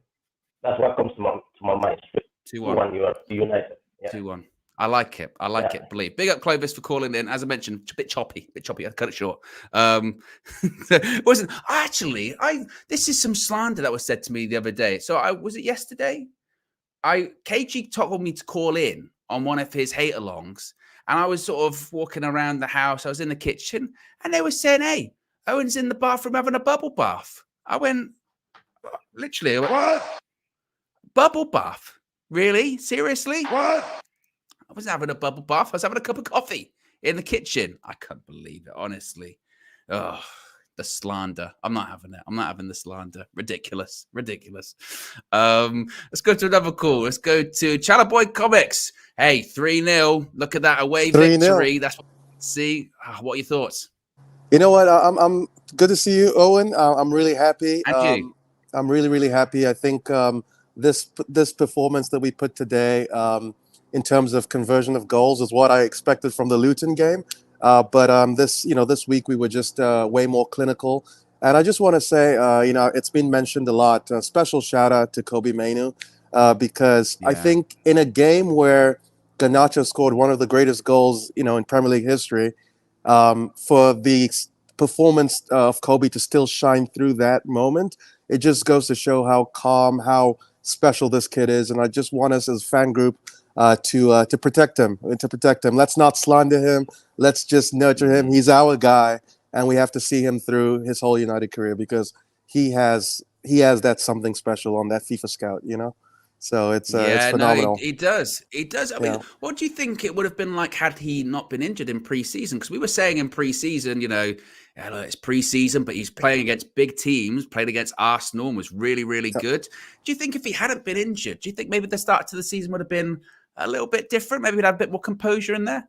That's what comes to my mind. 2-1 United. 2-1. I like it. I like it. Believe. Big up Clovis for calling in. As I mentioned, a bit choppy. I cut it short. This is some slander that was said to me the other day. So was it yesterday? KG told me to call in on one of his hate-alongs, and I was sort of walking around the house. I was in the kitchen, and they were saying, "Hey, Owen's in the bathroom having a bubble bath." I went, literally, what? Bubble bath? Really? Seriously? What? I wasn't having a bubble bath. I was having a cup of coffee in the kitchen. I can't believe it, honestly. Oh, the slander. I'm not having it. I'm not having the slander. Ridiculous. Ridiculous. Let's go to another call. Let's go to Chalaboy Comics. Hey, 3-0. Look at that away 3-0. victory. That's what I see. What are your thoughts? You know what? I'm good to see you, Owen. I'm really happy. And you. I'm really, really happy. I think this performance that we put today, in terms of conversion of goals, is what I expected from the Luton game. But this week we were just way more clinical. And I just want to say, it's been mentioned a lot. Special shout out to Kobbie Mainoo, because I think in a game where Garnacho scored one of the greatest goals, in Premier League history, for the performance of Kobbie to still shine through that moment, it just goes to show how calm, how special this kid is. And I just want us as a fan group to protect him. Let's not slander him. Let's just nurture him. He's our guy, and we have to see him through his whole United career, because he has that something special on that FIFA scout, So it's phenomenal. No, he does. He does. I mean, what do you think it would have been like had he not been injured in pre-season? Because we were saying in pre-season, it's pre-season, but he's playing against big teams, played against Arsenal and was really, really good. Do you think if he hadn't been injured, do you think maybe the start to the season would have been a little bit different? Maybe we'd have a bit more composure in there?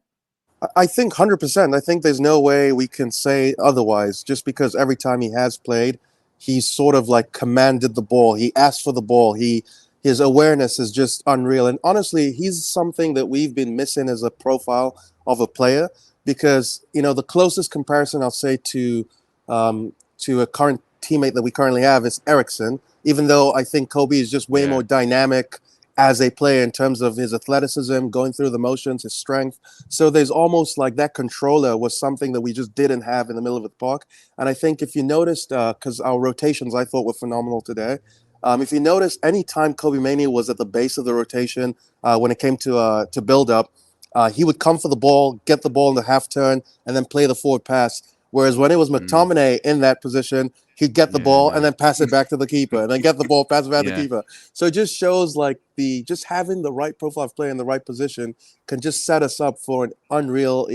I think 100%. I think there's no way we can say otherwise, just because every time he has played, he's sort of like commanded the ball. He asked for the ball. His awareness is just unreal. And honestly, he's something that we've been missing as a profile of a player, because, the closest comparison I'll say to a current teammate that we currently have is Eriksen, even though I think Kobbie is just way more dynamic as a player in terms of his athleticism, going through the motions, his strength. So there's almost like that controller was something that we just didn't have in the middle of the park. And I think if you noticed, because our rotations I thought were phenomenal today, if you notice, anytime Kobbie Mainoo was at the base of the rotation, when it came to build up, he would come for the ball, get the ball in the half turn, and then play the forward pass. Whereas when it was McTominay in that position, he'd get the ball and then pass it back to the keeper, and then get the ball, pass it back to the keeper. So it just shows like just having the right profile of player in the right position can just set us up for an unreal,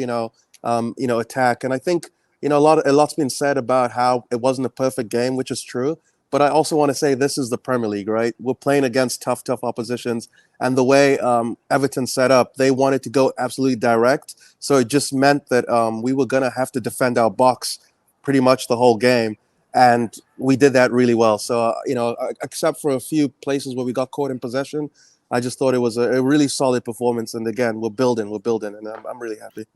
attack. And I think, a lot's been said about how it wasn't a perfect game, which is true. But I also want to say this is the Premier League, right? We're playing against tough oppositions. And the way Everton set up, they wanted to go absolutely direct. So it just meant that we were going to have to defend our box pretty much the whole game. And we did that really well. So, except for a few places where we got caught in possession, I just thought it was a really solid performance. And again, we're building, and I'm really happy.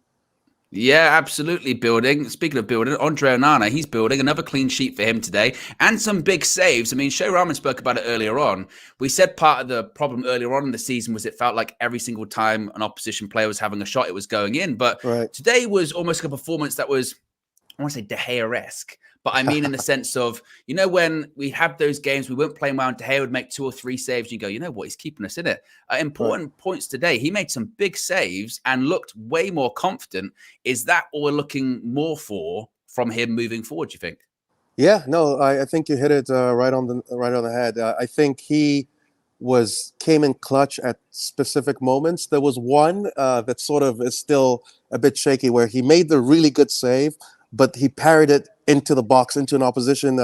Yeah, absolutely building. Speaking of building, Andre Onana, he's building another clean sheet for him today and some big saves. I mean, Shay Rahman spoke about it earlier on. We said part of the problem earlier on in the season was it felt like every single time an opposition player was having a shot, it was going in. But today was almost a performance that was, I want to say De Gea-esque, but I mean in the sense of, when we have those games, we weren't playing well and De Gea would make 2 or 3 saves. You go, you know what, he's keeping us in it. Important points today. He made some big saves and looked way more confident. Is that all we're looking more for from him moving forward, do you think? Yeah, no, I think you hit it right on the head. I think he came in clutch at specific moments. There was one that sort of is still a bit shaky, where he made the really good save, but he parried it into the box, into an opposition,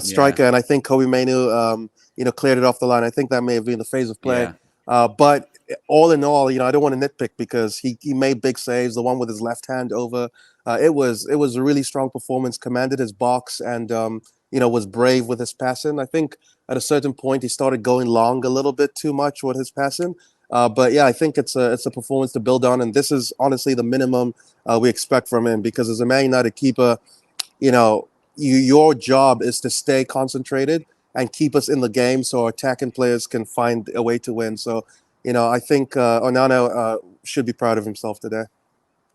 striker. And I think Kobbie Mainoo, cleared it off the line. I think that may have been the phase of play. But all in all, I don't want to nitpick, because he made big saves. The one with his left hand over, it was a really strong performance. Commanded his box and was brave with his passing. I think at a certain point he started going long a little bit too much with his passing. But yeah, I think it's a performance to build on, and this is honestly the minimum we expect from him, because as a Man United keeper, your job is to stay concentrated and keep us in the game, so our attacking players can find a way to win. So, I think Onana should be proud of himself today.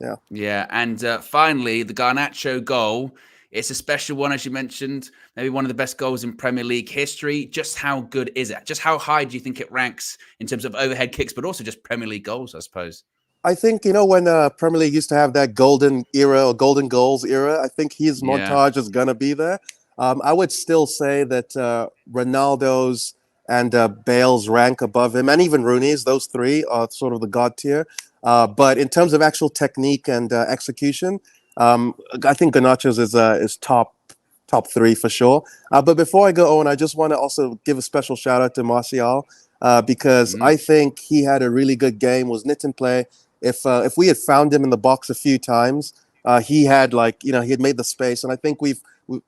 Yeah. Yeah, and finally, the Garnacho goal. It's a special one, as you mentioned, maybe one of the best goals in Premier League history. Just how good is it? Just how high do you think it ranks in terms of overhead kicks, but also just Premier League goals, I suppose? I think, when Premier League used to have that golden era or golden goals era, I think his montage is going to be there. I would still say that Ronaldo's and Bale's rank above him, and even Rooney's, those three are sort of the god tier. But in terms of actual technique and execution, I think Garnacho's is top three for sure. But before I go, Owen, I just want to also give a special shout out to Martial because I think he had a really good game, was knit and play. If we had found him in the box a few times, he had he had made the space, and I think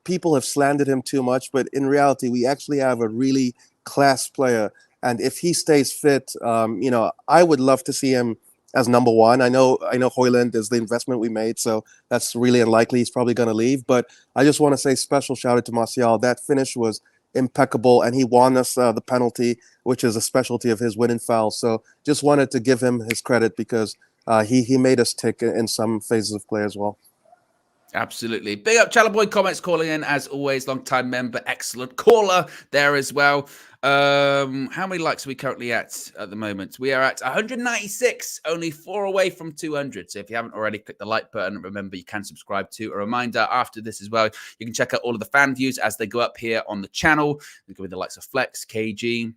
people have slandered him too much, but in reality, we actually have a really class player, and if he stays fit, I would love to see him as number one. I know Højlund is the investment we made, so that's really unlikely. He's probably going to leave, but I just want to say special shout out to Martial. That finish was impeccable, and he won us the penalty, which is a specialty of his, winning foul. So just wanted to give him his credit because he made us tick in some phases of play as well. Absolutely. Big up Chalaboy Comments calling in, as always, long-time member, excellent caller there as well. How many likes are we currently at the moment? We are at 196, only 4 away from 200. So if you haven't already, click the like button. Remember, you can subscribe to. A reminder, after this as well, you can check out all of the fan views as they go up here on the channel. They go with the likes of Flex, KG,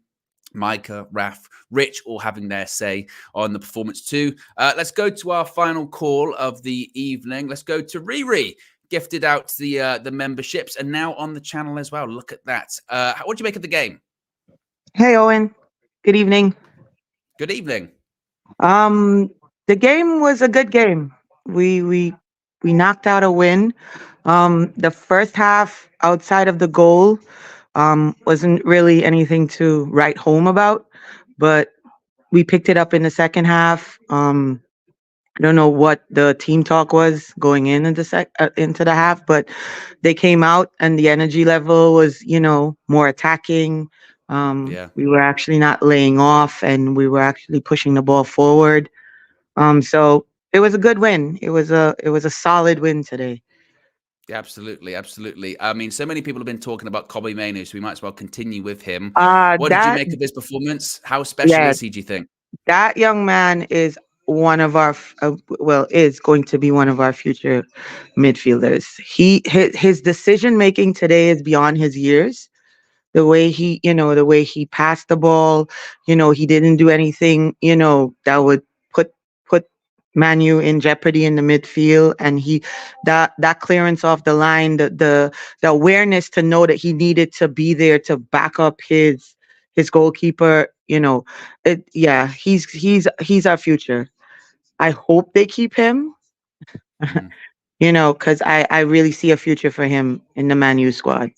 Micah, Raf, Rich, all having their say on the performance too. Let's go to our final call of the evening. Let's go to Riri. Gifted out the memberships and now on the channel as well. Look at that. What do you make of the game? Hey, Owen. Good evening. Good evening. The game was a good game. We knocked out a win. The first half, outside of the goal, wasn't really anything to write home about, but we picked it up in the second half. I don't know what the team talk was going into the half, but they came out and the energy level was, more attacking. We were actually not laying off, and we were actually pushing the ball forward. So it was a good win. It was a solid win today. Absolutely, absolutely. I mean, so many people have been talking about Kobbie Mainoo, so we might as well continue with him. What did you make of his performance? How special is he, do you think? That young man is one of our, is going to be one of our future midfielders. His decision making today is beyond his years. The way he passed the ball, he didn't do anything, that would put Mainoo in jeopardy in the midfield, and that clearance off the line, the awareness to know that he needed to be there to back up his goalkeeper. He's our future. I hope they keep him, because I really see a future for him in the Mainoo squad.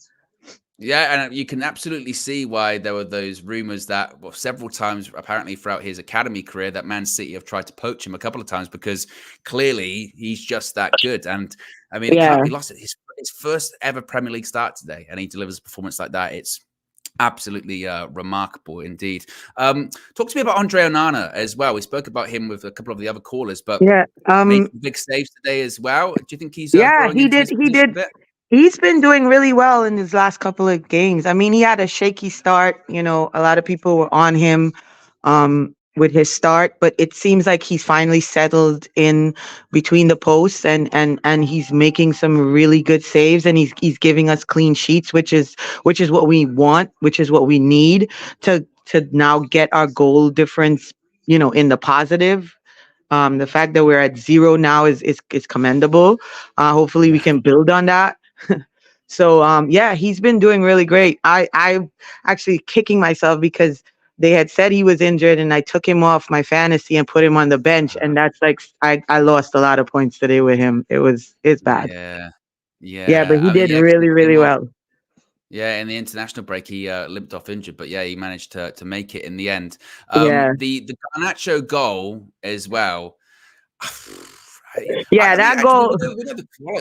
Yeah, and you can absolutely see why there were those rumors that, several times apparently throughout his academy career, that Man City have tried to poach him a couple of times because clearly he's just that good. And I mean, it can't be lost. His first ever Premier League start today, and he delivers a performance like that. It's absolutely remarkable indeed. Talk to me about Andre Onana as well. We spoke about him with a couple of the other callers, but making big saves today as well. Do you think he's he did. He's been doing really well in his last couple of games. I mean, he had a shaky start. A lot of people were on him with his start, but it seems like he's finally settled in between the posts and he's making some really good saves, and he's giving us clean sheets, which is what we want, which is what we need to now get our goal difference, in the positive. The fact that we're at 0 now is commendable. Hopefully we can build on that. So he's been doing really great. I'm actually kicking myself because they had said he was injured, and I took him off my fantasy and put him on the bench, and that's like I lost a lot of points today with him. It's bad. Yeah, but he did really well. Yeah, in the international break, he limped off injured, but he managed to make it in the end. The Garnacho goal as well. That goal.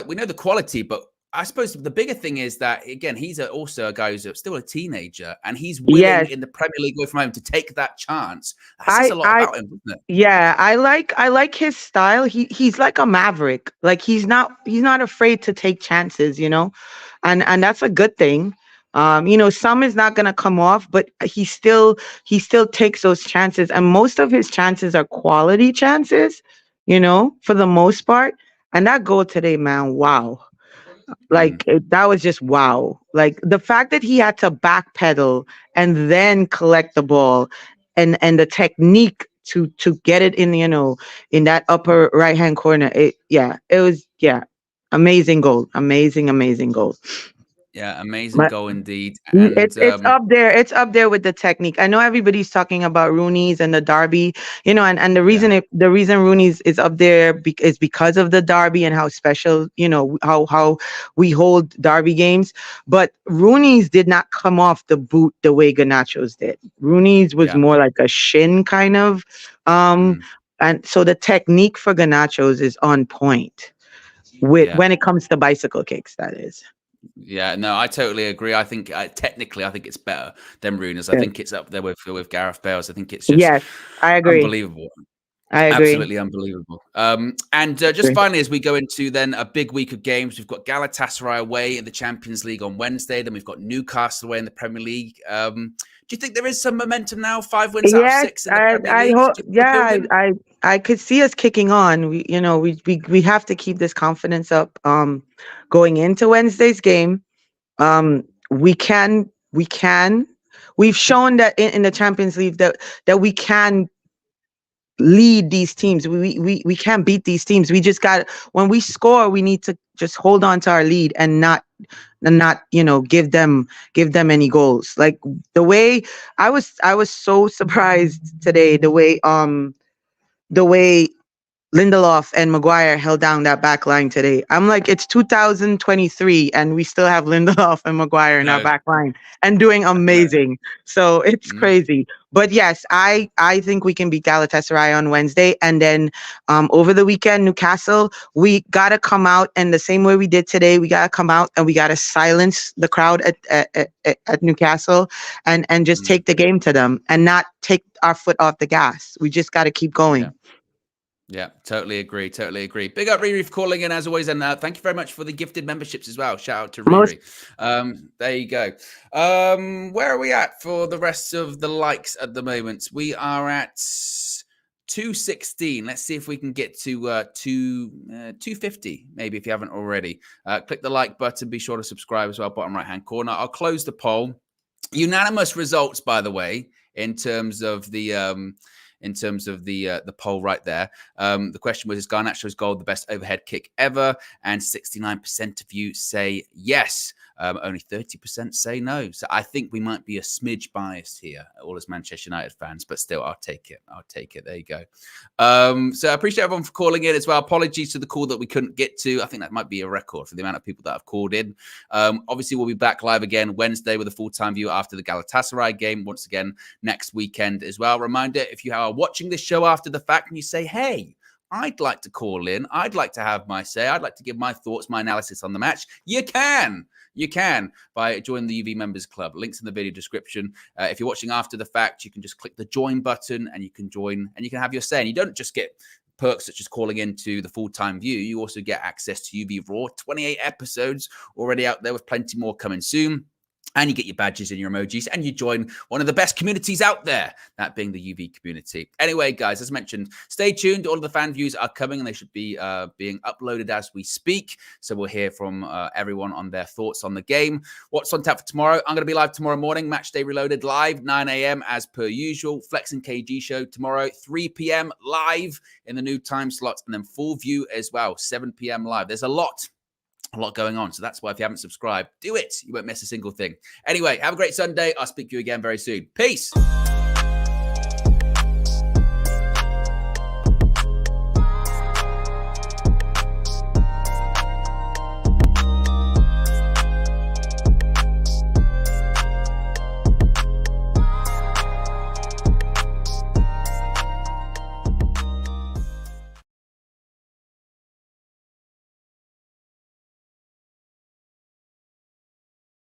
We know the quality, but I suppose the bigger thing is that, again, he's also a guy who's still a teenager, and he's willing in the Premier League away from home to take that chance. That says a lot about him, doesn't it? Yeah, I like his style. He's like a maverick. Like he's not afraid to take chances, and that's a good thing. Some is not gonna come off, but he still takes those chances, and most of his chances are quality chances, for the most part. And that goal today, man, wow. Like that was just wow. Like the fact that he had to backpedal and then collect the ball, and the technique to get it in, in that upper right hand corner. It was amazing goal. Amazing goal. Yeah, amazing goal indeed. And it's up there. It's up there with the technique. I know everybody's talking about Rooney's and the derby, and the reason the reason Rooney's is up there is because of the derby and how special, how we hold derby games. But Rooney's did not come off the boot the way Garnacho's did. Rooney's was more like a shin kind of, and so the technique for Garnacho's is on point when it comes to bicycle kicks. That is. Yeah, no, I totally agree. I think technically, I think it's better than Rooney's. I think it's up there with Gareth Bale's. I think it's just I agree. Unbelievable. I agree. Absolutely unbelievable. And just finally, as we go into then a big week of games, we've got Galatasaray away in the Champions League on Wednesday. Then we've got Newcastle away in the Premier League. Do you think there is some momentum now? 5 wins out of 6 in the Premier League? Hope. Yeah, I could see us kicking on. We have to keep this confidence up. Going into Wednesday's game, we can. We've shown that in the Champions League that we can lead these teams. We can't beat these teams. We just got, when we score, we need to just hold on to our lead and not give them any goals. Like the way I was so surprised today, the way Lindelof and Maguire held down that back line today. I'm like, it's 2023 and we still have Lindelof and Maguire in our back line and doing amazing. So it's crazy. But yes, I think we can beat Galatasaray on Wednesday. And then over the weekend, Newcastle, we got to come out, and the same way we did today, we got to come out and we got to silence the crowd at Newcastle and just take the game to them and not take our foot off the gas. We just got to keep going. Yeah, totally agree. Big up Riri for calling in as always, and thank you very much for the gifted memberships as well. Shout out to Riri. There you go. Where are we at for the rest of the likes at the moment? We are at 216. Let's see if we can get to 250, maybe, if you haven't already. Click the like button. Be sure to subscribe as well, bottom right-hand corner. I'll close the poll. Unanimous results, by the way, in terms of the poll right there. The question was, is Garnacho's goal the best overhead kick ever? And 69% of you say yes. Only 30% say no. So I think we might be a smidge biased here, all as Manchester United fans, but still, I'll take it. There you go. So I appreciate everyone for calling in as well. Apologies to the call that we couldn't get to. I think that might be a record for the amount of people that have called in. Obviously, we'll be back live again Wednesday with a full-time view after the Galatasaray game, once again, next weekend as well. Reminder, if you are watching this show after the fact and you say, hey, I'd like to call in, I'd like to have my say, I'd like to give my thoughts, my analysis on the match, you can by joining the UV Members Club. Links in the video description. If you're watching after the fact, you can just click the join button and you can join and you can have your say. And you don't just get perks such as calling into the full-time view. You also get access to UV Raw, 28 episodes already out there with plenty more coming soon. And you get your badges and your emojis, and you join one of the best communities out there, that being the UV community. Anyway, guys, as mentioned, stay tuned. All of the fan views are coming, and they should be being uploaded as we speak. So we'll hear from everyone on their thoughts on the game. What's on tap for tomorrow? I'm going to be live tomorrow morning. Match Day Reloaded live, 9 a.m. as per usual. Flex and KG show tomorrow, 3 p.m. live in the new time slots, and then full view as well, 7 p.m. live. There's a lot going on. So that's why if you haven't subscribed, do it. You won't miss a single thing. Anyway, have a great Sunday. I'll speak to you again very soon. Peace.